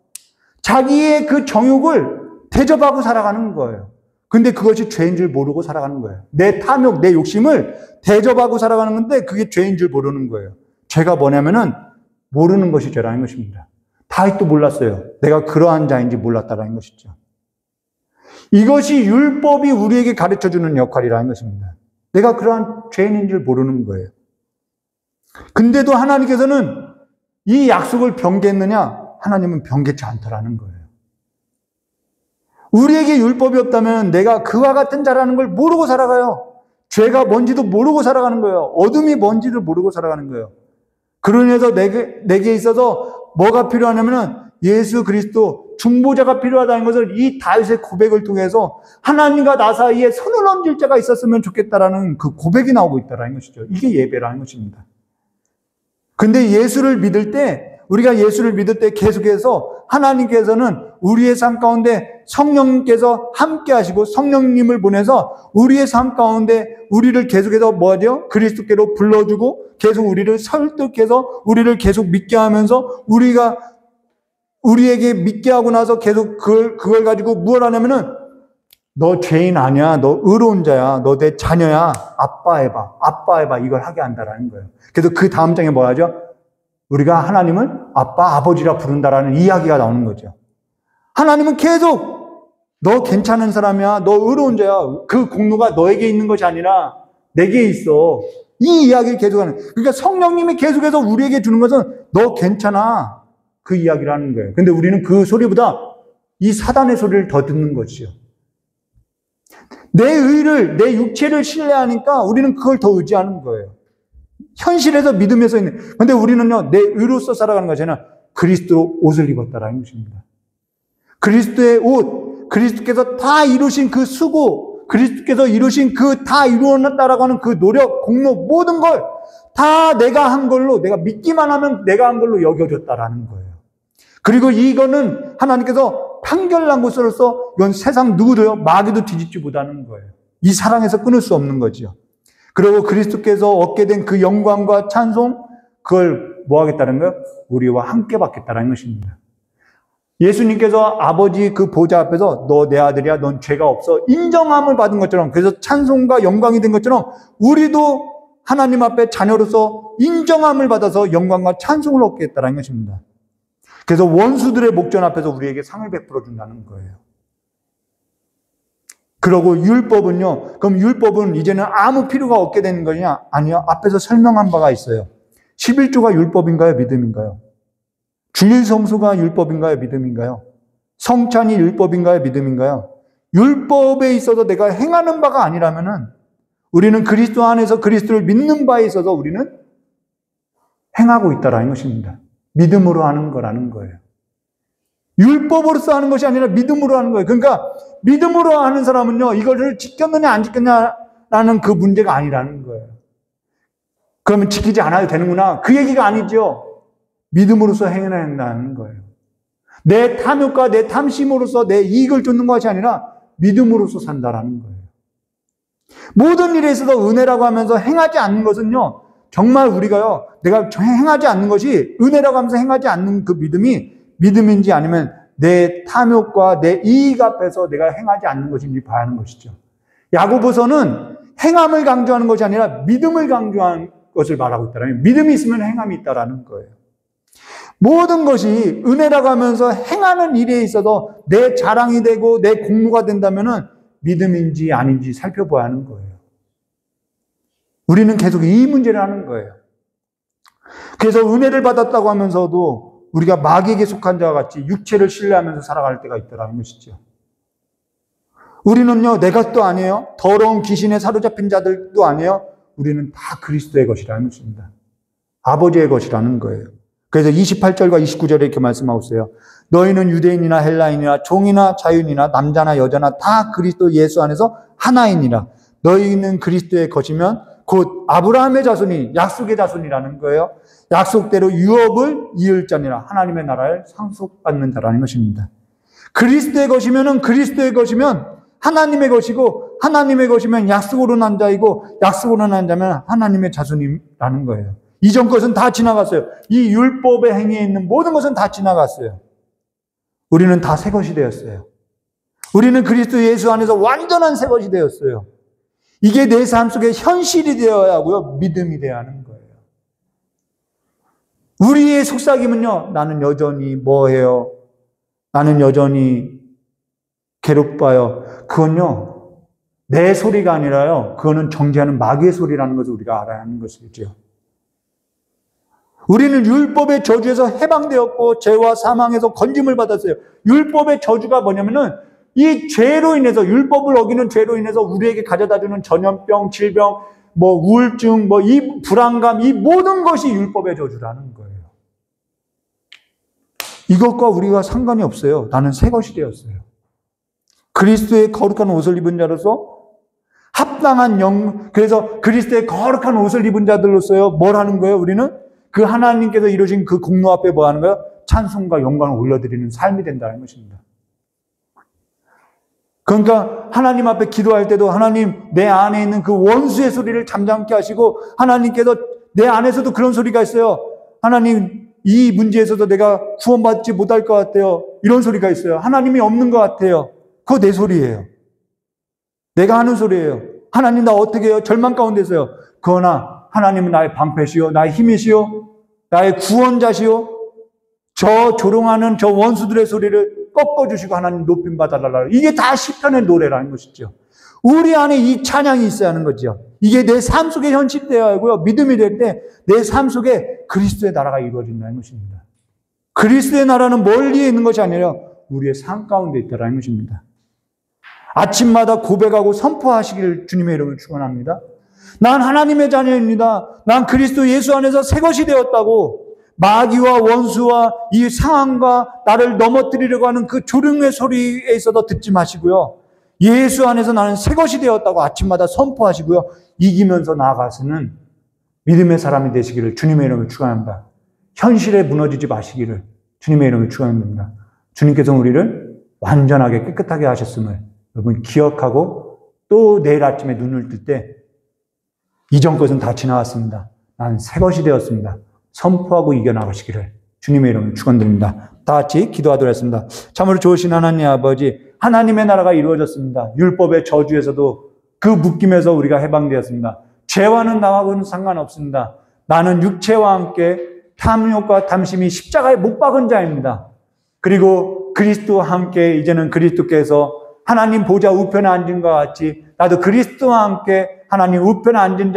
자기의 그 정욕을 대접하고 살아가는 거예요. 근데 그것이 죄인 줄 모르고 살아가는 거예요. 내 탐욕, 내 욕심을 대접하고 살아가는 건데 그게 죄인 줄 모르는 거예요. 죄가 뭐냐면은 모르는 것이 죄라는 것입니다. 다윗도 몰랐어요. 내가 그러한 자인지 몰랐다라는 것이죠. 이것이 율법이 우리에게 가르쳐주는 역할이라는 것입니다. 내가 그러한 죄인인 줄 모르는 거예요. 근데도 하나님께서는 이 약속을 변개했느냐? 하나님은 변개치 않더라는 거예요. 우리에게 율법이 없다면 내가 그와 같은 자라는 걸 모르고 살아가요. 죄가 뭔지도 모르고 살아가는 거예요. 어둠이 뭔지를 모르고 살아가는 거예요. 그러면서 내게 있어서 뭐가 필요하냐면은 예수 그리스도 중보자가 필요하다는 것을 이 다윗의 고백을 통해서 하나님과 나 사이에 손을 얹을 자가 있었으면 좋겠다라는 그 고백이 나오고 있다는 것이죠. 이게 예배라는 것입니다. 근데 예수를 믿을 때, 우리가 예수를 믿을 때 계속해서 하나님께서는 우리의 삶 가운데 성령님께서 함께 하시고 성령님을 보내서 우리의 삶 가운데 우리를 계속해서 뭐하죠? 그리스도께로 불러주고 계속 우리를 설득해서 우리를 계속 믿게 하면서 우리에게 믿게 하고 나서 계속 그걸 가지고 뭘 하냐면은 너 죄인 아니야. 너 의로운 자야. 너 내 자녀야. 아빠 해봐. 이걸 하게 한다라는 거예요. 그래서 그 다음 장에 뭐 하죠? 우리가 하나님을 아빠, 아버지라 부른다라는 이야기가 나오는 거죠. 하나님은 계속 너 괜찮은 사람이야, 너 의로운 자야, 그 공로가 너에게 있는 것이 아니라 내게 있어. 이 이야기를 계속하는. 그러니까 성령님이 계속해서 우리에게 주는 것은 너 괜찮아, 그 이야기를 하는 거예요. 근데 우리는 그 소리보다 이 사단의 소리를 더 듣는 것이요. 내 의를, 내 육체를 신뢰하니까 우리는 그걸 더 의지하는 거예요. 현실에서 믿음에서 있는. 근데 우리는요, 내 의로서 살아가는 것이 아니라 그리스도 옷을 입었다라는 것입니다. 그리스도의 옷, 그리스도께서 다 이루신 그 수고, 그리스도께서 이루신 그 다 이루어놨다라고 하는 그 노력, 공로, 모든 걸 다 내가 한 걸로, 내가 믿기만 하면 내가 한 걸로 여겨졌다라는 거예요. 그리고 이거는 하나님께서 판결난 것으로서 이건 세상 누구도요, 마귀도 뒤집지 못하는 거예요. 이 사랑에서 끊을 수 없는 거죠. 그리고 그리스도께서 얻게 된 그 영광과 찬송, 그걸 뭐 하겠다는 거예요? 우리와 함께 받겠다는 것입니다. 예수님께서 아버지 그 보좌 앞에서 너 내 아들이야, 넌 죄가 없어 인정함을 받은 것처럼, 그래서 찬송과 영광이 된 것처럼 우리도 하나님 앞에 자녀로서 인정함을 받아서 영광과 찬송을 얻겠다는 것입니다. 그래서 원수들의 목전 앞에서 우리에게 상을 베풀어 준다는 거예요. 그러고 율법은요, 그럼 율법은 이제는 아무 필요가 없게 되는 거냐? 아니요. 앞에서 설명한 바가 있어요. 11조가 율법인가요? 믿음인가요? 주일성수가 율법인가요? 믿음인가요? 성찬이 율법인가요? 믿음인가요? 율법에 있어서 내가 행하는 바가 아니라면은 우리는 그리스도 안에서 그리스도를 믿는 바에 있어서 우리는 행하고 있다라는 것입니다. 믿음으로 하는 거라는 거예요. 율법으로서 하는 것이 아니라 믿음으로 하는 거예요. 그러니까 믿음으로 하는 사람은요, 이거를 지켰느냐 안 지켰냐라는 그 문제가 아니라는 거예요. 그러면 지키지 않아도 되는구나, 그 얘기가 아니죠. 믿음으로서 행해야 한다는 거예요. 내 탐욕과 내 탐심으로서 내 이익을 쫓는 것이 아니라 믿음으로서 산다라는 거예요. 모든 일에 있어서 은혜라고 하면서 행하지 않는 것은요, 정말 우리가요, 내가 행하지 않는 것이 은혜라고 하면서 행하지 않는 그 믿음이 믿음인지 아니면 내 탐욕과 내 이익 앞에서 내가 행하지 않는 것인지 봐야 하는 것이죠. 야고보서는 행함을 강조하는 것이 아니라 믿음을 강조하는 것을 말하고 있다라는, 믿음이 있으면 행함이 있다라는 거예요. 모든 것이 은혜라고 하면서 행하는 일에 있어서 내 자랑이 되고 내 공로가 된다면은 믿음인지 아닌지 살펴봐야 하는 거예요. 우리는 계속 이 문제를 하는 거예요. 그래서 은혜를 받았다고 하면서도 우리가 마귀에게 속한 자와 같이 육체를 신뢰하면서 살아갈 때가 있다는 것이죠. 우리는요, 내 것도 아니에요. 더러운 귀신에 사로잡힌 자들도 아니에요. 우리는 다 그리스도의 것이라는 것입니다. 아버지의 것이라는 거예요. 그래서 28절과 29절에 이렇게 말씀하고 있어요. 너희는 유대인이나 헬라인이나 종이나 자유인이나 남자나 여자나 다 그리스도 예수 안에서 하나이니라. 너희는 그리스도의 것이면 곧 아브라함의 자손이, 약속의 자손이라는 거예요. 약속대로 유업을 이을 자니라. 하나님의 나라를 상속받는 자라는 것입니다. 그리스도의 것이면은 그리스도의 것이면 하나님의 것이고, 하나님의 것이면 약속으로 난 자이고, 약속으로 난 자면 하나님의 자손이라는 거예요. 이전 것은 다 지나갔어요. 이 율법의 행위에 있는 모든 것은 다 지나갔어요. 우리는 다 새 것이 되었어요. 우리는 그리스도 예수 안에서 완전한 새 것이 되었어요. 이게 내 삶 속에 현실이 되어야 하고요, 믿음이 되어야 하는 거예요. 우리의 속삭임은요, 나는 여전히 뭐해요? 나는 여전히 괴롭아요. 그건요, 내 소리가 아니라요, 그거는 정죄하는 마귀의 소리라는 것을 우리가 알아야 하는 것이죠. 우리는 율법의 저주에서 해방되었고 죄와 사망에서 건짐을 받았어요. 율법의 저주가 뭐냐면은 이 죄로 인해서, 율법을 어기는 죄로 인해서 우리에게 가져다주는 전염병, 질병, 뭐 우울증, 뭐 이 불안감, 이 모든 것이 율법의 저주라는 거예요. 이것과 우리가 상관이 없어요. 나는 새 것이 되었어요. 그리스도의 거룩한 옷을 입은 자로서 합당한 그래서 그리스도의 거룩한 옷을 입은 자들로서요, 뭘 하는 거예요? 우리는 그 하나님께서 이루신 그 공로 앞에 뭐 하는 거예요? 찬송과 영광을 올려드리는 삶이 된다는 것입니다. 그러니까 하나님 앞에 기도할 때도 하나님, 내 안에 있는 그 원수의 소리를 잠잠케 하시고, 하나님께서 내 안에서도 그런 소리가 있어요. 하나님, 이 문제에서도 내가 구원받지 못할 것 같아요. 이런 소리가 있어요. 하나님이 없는 것 같아요. 그거 내 소리예요. 내가 하는 소리예요. 하나님 나 어떻게 해요? 절망 가운데서요. 그러나 하나님은 나의 방패시요, 나의 힘이시요, 나의 구원자시요 저 조롱하는 저 원수들의 소리를 꺾어주시고 하나님 높임받아달라. 이게 다 시편의 노래라는 것이죠. 우리 안에 이 찬양이 있어야 하는 거죠. 이게 내 삶 속에 현실되어야 하고요. 믿음이 될 때 내 삶 속에 그리스도의 나라가 이루어진다는 것입니다. 그리스도의 나라는 멀리에 있는 것이 아니라 우리의 삶 가운데 있다는 것입니다. 아침마다 고백하고 선포하시기를 주님의 이름으로 축원합니다. 난 하나님의 자녀입니다. 난 그리스도 예수 안에서 새 것이 되었다고 마귀와 원수와 이 상황과 나를 넘어뜨리려고 하는 그 조롱의 소리에 있어서 듣지 마시고요. 예수 안에서 나는 새 것이 되었다고 아침마다 선포하시고요. 이기면서 나아가서는 믿음의 사람이 되시기를 주님의 이름으로 축원합니다. 현실에 무너지지 마시기를 주님의 이름으로 축원합니다. 주님께서 우리를 완전하게 깨끗하게 하셨음을 여러분 기억하고 또 내일 아침에 눈을 뜰 때 이전 것은 다 지나갔습니다. 나는 새 것이 되었습니다. 선포하고 이겨나가시기를 주님의 이름으로 축원드립니다. 다 같이 기도하도록 하겠습니다. 참으로 좋으신 하나님 아버지, 하나님의 나라가 이루어졌습니다. 율법의 저주에서도 그 묶임에서 우리가 해방되었습니다. 죄와는 나하고는 상관없습니다. 나는 육체와 함께 탐욕과 탐심이 십자가에 못 박은 자입니다. 그리고 그리스도와 함께 이제는 그리스도께서 하나님 보좌 우편에 앉은 것 같이 나도 그리스도와 함께 하나님 우편에 앉은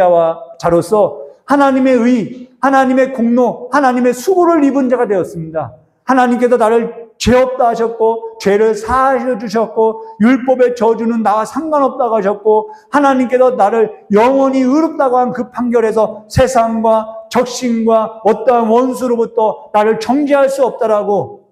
자로서 하나님의 의, 하나님의 공로, 하나님의 수고를 입은 자가 되었습니다. 하나님께서 나를 죄 없다 하셨고 죄를 사하여 주셨고 율법의 저주는 나와 상관없다고 하셨고 하나님께서 나를 영원히 의롭다고 한 그 판결에서 세상과 적신과 어떠한 원수로부터 나를 정죄할 수 없다라고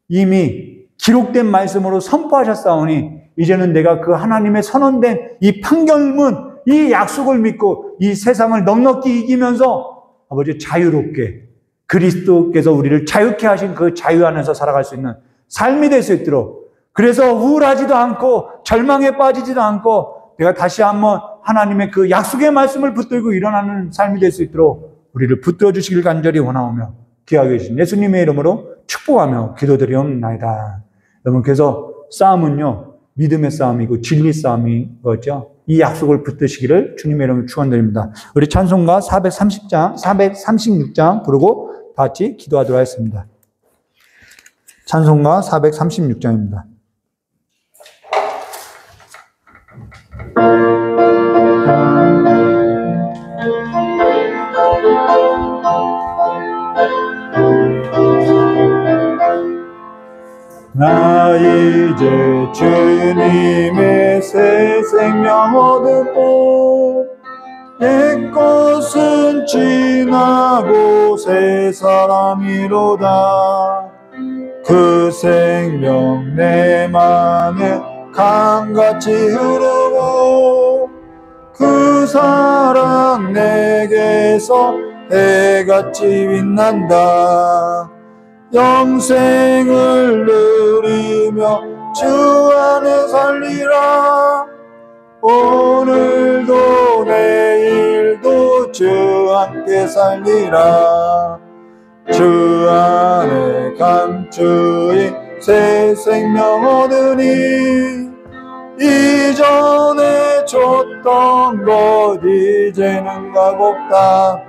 이미 기록된 말씀으로 선포하셨사오니 이제는 내가 그 하나님의 선언된 이 판결문, 이 약속을 믿고 이 세상을 넉넉히 이기면서 아버지 자유롭게 그리스도께서 우리를 자유케 하신 그 자유 안에서 살아갈 수 있는 삶이 될 수 있도록 그래서 우울하지도 않고 절망에 빠지지도 않고 내가 다시 한번 하나님의 그 약속의 말씀을 붙들고 일어나는 삶이 될 수 있도록 우리를 붙들어 주시길 간절히 원하오며 귀하게 계신 예수님의 이름으로 축복하며 기도드리옵나이다. 여러분께서 싸움은요 믿음의 싸움이고 진리 싸움인 거죠. 이 약속을 붙드시기를 주님의 이름으로 축원드립니다. 우리 찬송가 436장 부르고 다 같이 기도하도록 하겠습니다. 찬송가 436장입니다. 나 이제 주님의 새 생명 얻었고 내 것은 지나고 새 사람이로다. 그 생명 내 맘에 강같이 흐르고 그 사랑 내게서 해같이 빛난다. 영생을 누리며 주 안에 살리라. 오늘도 내일도 주 함께 살리라. 주 안에 감추인 새 생명 얻으니 이전에 줬던 것 이제는 값없다.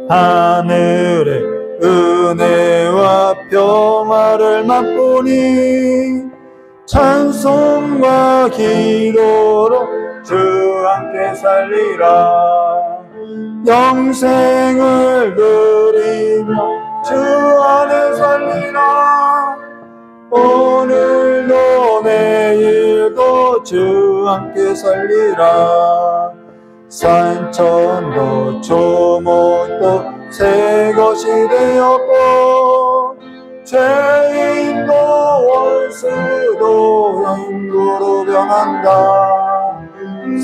하늘의 은혜와 평화를 맛보니 찬송과 기도로 주 함께 살리라. 영생을 누리며 주 안에 살리라. 오늘도 내일도 주 함께 살리라. 산천도 조목도 새 것이 되었고 죄인도 원수도 영구로 변한다.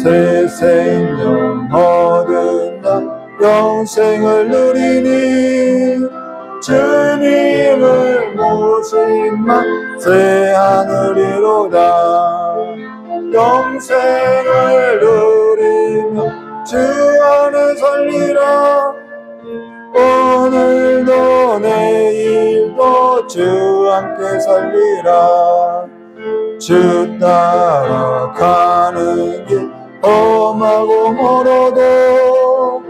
새 생명 얻은다. 영생을 누리니 주님을 모시면 새 하늘이로다. 영생을 누리며 주 안에 살리라. 오늘도 내일도 주 함께 살리라. 주 따라가는 길 험하고 멀어도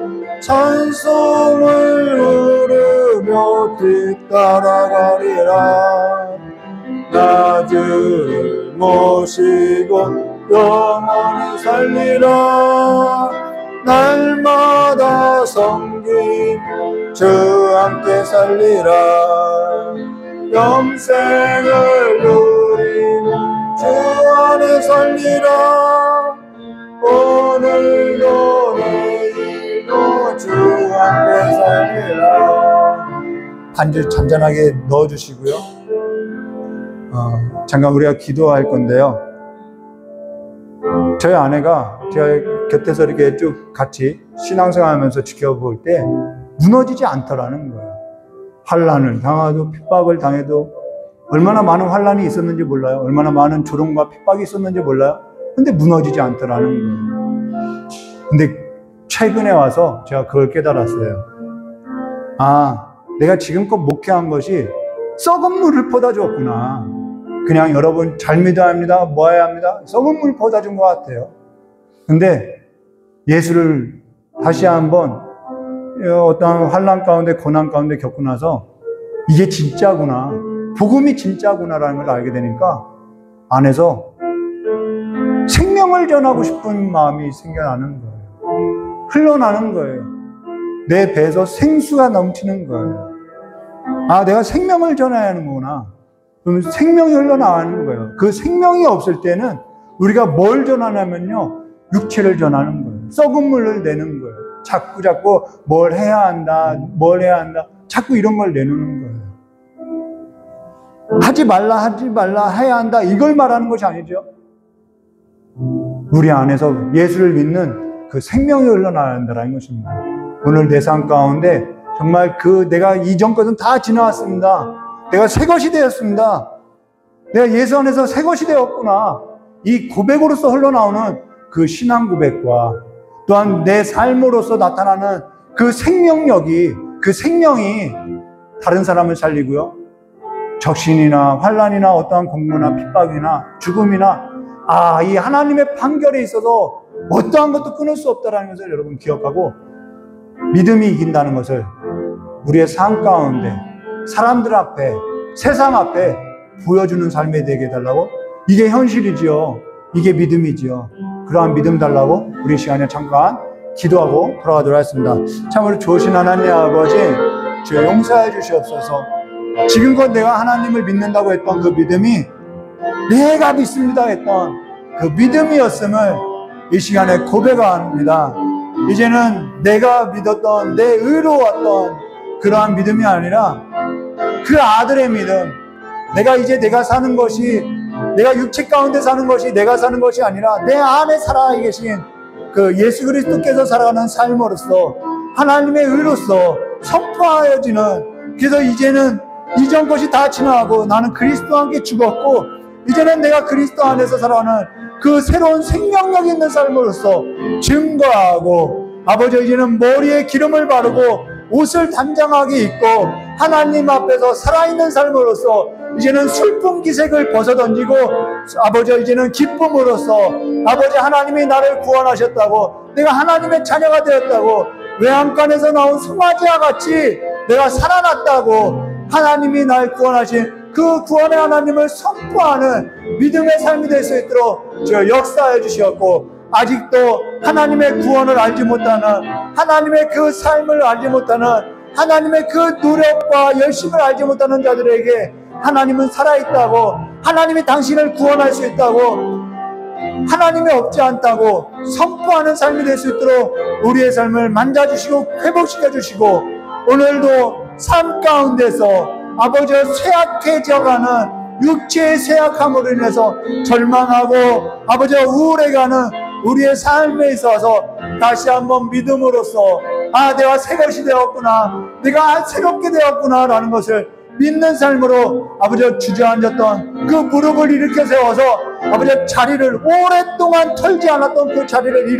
찬송을 부르며 뒤따라가리라. 낮을 모시고 영원히 살리라. 날마다 섬김 주 함께 살리라. 영생을 누리며 주 안에 살리라. 오늘도 내일도 주 함께 살리라. 반주 잔잔하게 넣어주시고요. 잠깐 우리가 기도할 건데요. 저희 아내가 제 곁에서 이렇게 쭉 같이 신앙생활 하면서 지켜볼 때 무너지지 않더라는 거예요. 환난을 당하도 핍박을 당해도 얼마나 많은 환난이 있었는지 몰라요. 얼마나 많은 조롱과 핍박이 있었는지 몰라요. 근데 무너지지 않더라는 거예요. 근데 최근에 와서 제가 그걸 깨달았어요. 아, 내가 지금껏 목회한 것이 썩은 물을 퍼다 줬구나. 그냥 여러분 잘 믿어야 합니다. 뭐 해야 합니다. 썩은 물 퍼다 준 것 같아요. 근데 예수를 다시 한번 어떤 환난 가운데 고난 가운데 겪고 나서 이게 진짜구나. 복음이 진짜구나라는 걸 알게 되니까 안에서 생명을 전하고 싶은 마음이 생겨나는 거예요. 흘러나는 거예요. 내 배에서 생수가 넘치는 거예요. 아, 내가 생명을 전해야 하는구나. 그럼 생명이 흘러나가는 거예요. 그 생명이 없을 때는 우리가 뭘 전하냐면요, 육체를 전하는 거예요. 썩은 물을 내는 거예요. 자꾸 뭘 해야 한다, 자꾸 이런 걸 내놓는 거예요. 하지 말라, 해야 한다, 이걸 말하는 것이 아니죠. 우리 안에서 예수를 믿는 그 생명이 흘러나간다는 것입니다. 오늘 내 삶 가운데 정말 내가 이전 것은 다 지나왔습니다. 내가 새 것이 되었습니다. 내가 예수 안에서 새 것이 되었구나. 이 고백으로서 흘러나오는 그 신앙 고백과 또한 내 삶으로서 나타나는 그 생명력이, 그 생명이 다른 사람을 살리고요. 적신이나 환난이나 어떠한 공고나 핍박이나 죽음이나 이 하나님의 판결에 있어서 어떠한 것도 끊을 수 없다는 것을 여러분 기억하고 믿음이 이긴다는 것을 우리의 삶 가운데 사람들 앞에 세상 앞에 보여주는 삶이 되게 해달라고. 이게 현실이지요. 이게 믿음이지요. 그러한 믿음 달라고 우리 시간에 잠깐 기도하고 돌아가도록 하겠습니다. 참으로 좋으신 하나님 아버지, 주 용서해 주시옵소서. 지금껏 내가 하나님을 믿는다고 했던 그 믿음이 내가 믿습니다 했던 그 믿음이었음을 이 시간에 고백합니다. 이제는 내가 믿었던 내 의로웠던 그러한 믿음이 아니라 그 아들의 믿음, 내가 사는 것이, 내가 육체 가운데 사는 것이 내가 사는 것이 아니라 내 안에 살아 계신 그 예수 그리스도께서 살아가는 삶으로서 하나님의 의로서 선포하여지는, 그래서 이제는 이전 것이 다 지나가고 나는 그리스도와 함께 죽었고 이제는 내가 그리스도 안에서 살아가는 그 새로운 생명력 있는 삶으로서 증거하고, 아버지 이제는 머리에 기름을 바르고 옷을 단장하게 입고 하나님 앞에서 살아있는 삶으로서 이제는 슬픈 기색을 벗어던지고, 아버지 이제는 기쁨으로써 아버지 하나님이 나를 구원하셨다고, 내가 하나님의 자녀가 되었다고, 외양간에서 나온 송아지와 같이 내가 살아났다고, 하나님이 날 구원하신 그 구원의 하나님을 선포하는 믿음의 삶이 될 수 있도록 저 역사해 주시었고, 아직도 하나님의 구원을 알지 못하는, 하나님의 그 삶을 알지 못하는, 하나님의 그 노력과 열심을 알지 못하는 자들에게 하나님은 살아있다고, 하나님이 당신을 구원할 수 있다고, 하나님이 없지 않다고 선포하는 삶이 될 수 있도록 우리의 삶을 만져주시고 회복시켜 주시고, 오늘도 삶 가운데서 아버지의 쇠약해져가는 육체의 쇠약함으로 인해서 절망하고 아버지와 우울해가는 우리의 삶에 있어서 다시 한번 믿음으로써 내가 새 것이 되었구나, 내가 새롭게 되었구나 라는 것을 믿는 삶으로 아버지가 주저앉았던 그 무릎을 일으켜 세워서 아버지의 자리를 오랫동안 털지 않았던 그 자리를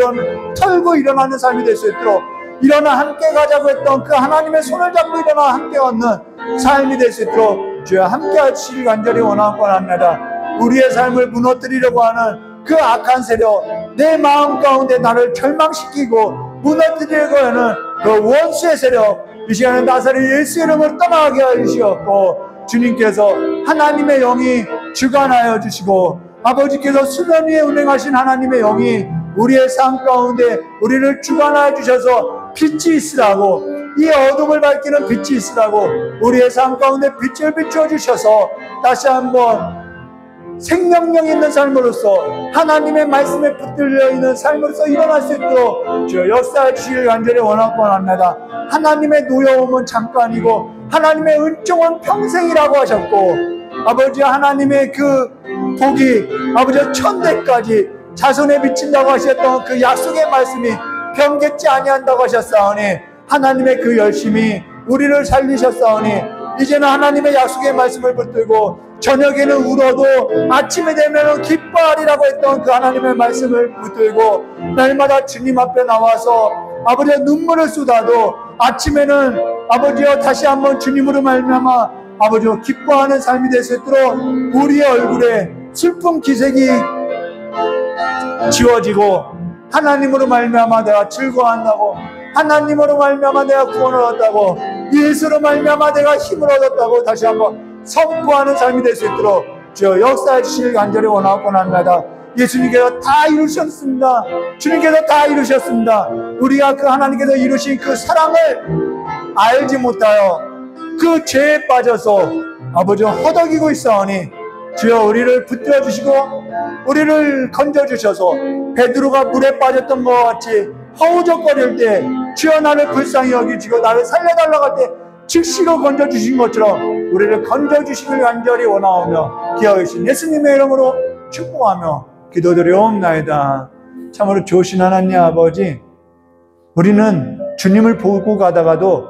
털고 일어나는 삶이 될 수 있도록, 일어나 함께 가자고 했던 그 하나님의 손을 잡고 일어나 함께 걷는 삶이 될 수 있도록 주여 함께 하시기 간절히 원하고 합니다. 우리의 삶을 무너뜨리려고 하는 그 악한 세력, 내 마음 가운데 나를 절망시키고 무너뜨리려고 하는 그 원수의 세력 이 시간에 나사렛 예수 이름으로 떠나게 하시옵고 주님께서 하나님의 영이 주관하여 주시고 아버지께서 수면 위에 운행하신 하나님의 영이 우리의 삶 가운데 우리를 주관하여 주셔서 빛이 있으라고 이 어둠을 밝히는 빛이 있으라고 우리의 삶 가운데 빛을 비추어 주셔서 다시 한번 생명력 있는 삶으로서 하나님의 말씀에 붙들려 있는 삶으로서 일어날 수 있도록 주여 역사해 주시길 간절히 원하고 합니다. 하나님의 노여움은 잠깐이고 하나님의 은총은 평생이라고 하셨고 아버지 하나님의 그 복이 아버지 천대까지 자손에 비친다고 하셨던 그 약속의 말씀이 변개치 아니한다고 하셨사오니 하나님의 그 열심이 우리를 살리셨사오니 이제는 하나님의 약속의 말씀을 붙들고 저녁에는 울어도 아침에 되면 기뻐하리라고 했던 그 하나님의 말씀을 붙들고 날마다 주님 앞에 나와서 아버지의 눈물을 쏟아도 아침에는 아버지여 다시 한번 주님으로 말미암아 아버지여 기뻐하는 삶이 될 수 있도록 우리의 얼굴에 슬픔 기색이 지워지고 하나님으로 말미암아 내가 즐거워한다고 하나님으로 말미암아 내가 구원을 얻었다고 예수로 말미암아 내가 힘을 얻었다고 다시 한번 선포하는 삶이 될 수 있도록 주여 역사해 주시길 간절히 원하고 합니다. 예수님께서 다 이루셨습니다. 주님께서 다 이루셨습니다. 우리가 그 하나님께서 이루신 그 사랑을 알지 못하여 그 죄에 빠져서 아버지 허덕이고 있사오니 주여 우리를 붙들어 주시고 우리를 건져 주셔서 베드로가 물에 빠졌던 것 같이 허우적거릴 때 주여 나를 불쌍히 여기시고 나를 살려달라고 할 때 즉시로 건져 주신 것처럼 우리를 건져 주시길 간절히 원하오며 기억하신 예수님의 이름으로 축복하며 기도드리옵나이다. 참으로 좋으신 하나님 아버지, 우리는 주님을 보고 가다가도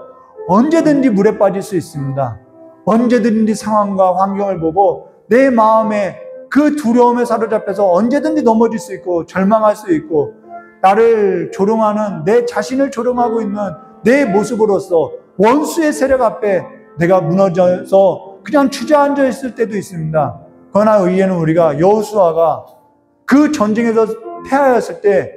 언제든지 물에 빠질 수 있습니다. 언제든지 상황과 환경을 보고 내 마음에 그 두려움에 사로잡혀서 언제든지 넘어질 수 있고 절망할 수 있고 나를 조롱하는 내 자신을 조롱하고 있는 내 모습으로서 원수의 세력 앞에 내가 무너져서 그냥 주저앉아 있을 때도 있습니다. 그러나 의외는 우리가 여호수아가 그 전쟁에서 패하였을 때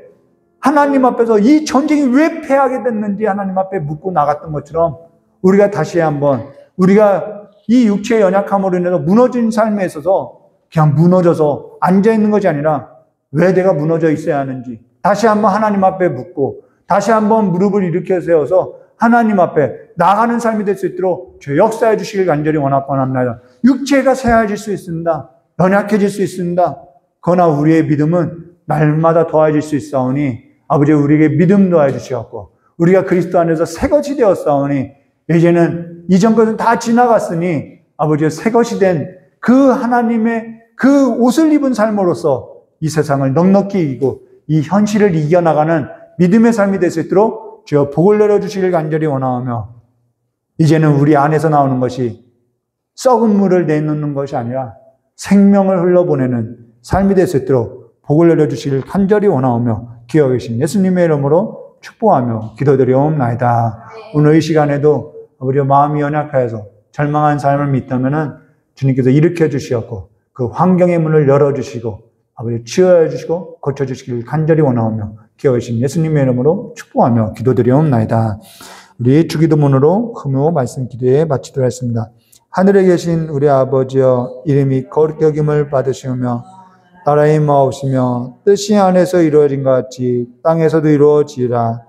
하나님 앞에서 이 전쟁이 왜 패하게 됐는지 하나님 앞에 묻고 나갔던 것처럼 우리가 다시 한번 우리가 이 육체의 연약함으로 인해서 무너진 삶에 있어서 그냥 무너져서 앉아있는 것이 아니라 왜 내가 무너져 있어야 하는지 다시 한번 하나님 앞에 묻고 다시 한번 무릎을 일으켜 세워서 하나님 앞에 나가는 삶이 될 수 있도록 주 역사해 주시길 간절히 원하고 합니다. 육체가 쇠해질 수 있습니다. 연약해질 수 있습니다. 그러나 우리의 믿음은 날마다 더해질 수 있사오니 아버지 우리에게 믿음 더해 주시옵고 우리가 그리스도 안에서 새것이 되었사오니 이제는 이전 것은 다 지나갔으니 아버지 새것이 된 그 하나님의 그 옷을 입은 삶으로서 이 세상을 넉넉히 이기고 이 현실을 이겨나가는 믿음의 삶이 될 수 있도록 주여 복을 내려주시길 간절히 원하오며 이제는 우리 안에서 나오는 것이 썩은 물을 내놓는 것이 아니라 생명을 흘러보내는 삶이 될 수 있도록 복을 내려주시길 간절히 원하오며 기어 계신 예수님의 이름으로 축복하며 기도드리옵나이다. 오늘 이 시간에도 우리 마음이 연약하여서 절망한 삶을 믿다면은 주님께서 일으켜 주시었고 그 환경의 문을 열어주시고 아버지 치유해 주시고 고쳐주시길 간절히 원하오며 기어 계신 예수님의 이름으로 축복하며 기도드리옵나이다. 우리 주기도문으로 금요 말씀 기도에 마치도록 하겠습니다. 하늘에 계신 우리 아버지여 이름이 거룩히 여김을 받으시오며 나라의 마옵시며 뜻이 하늘에서 이루어진 것 같이 땅에서도 이루어지라.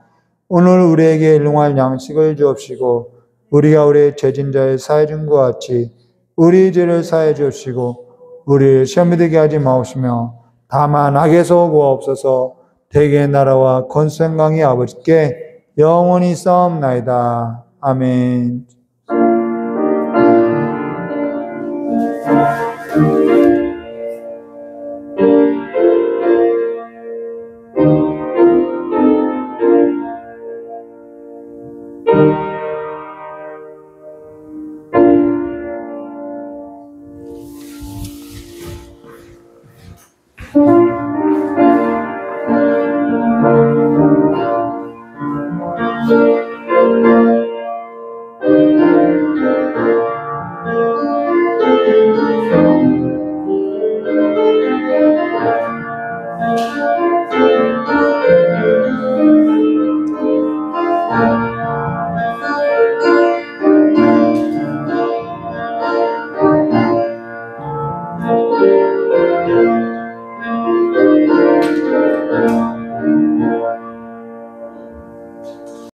오늘 우리에게 일용할 양식을 주옵시고 우리가 우리의 죄진 자의 사해 준 것 같이 우리 죄를 사해 주옵시고 우리를 시험에 들게 하지 마옵시며 다만 악에서 구하옵소서. 대개의 나라와 권세 영광이 아버지께 영원히 싸움나이다. 아멘.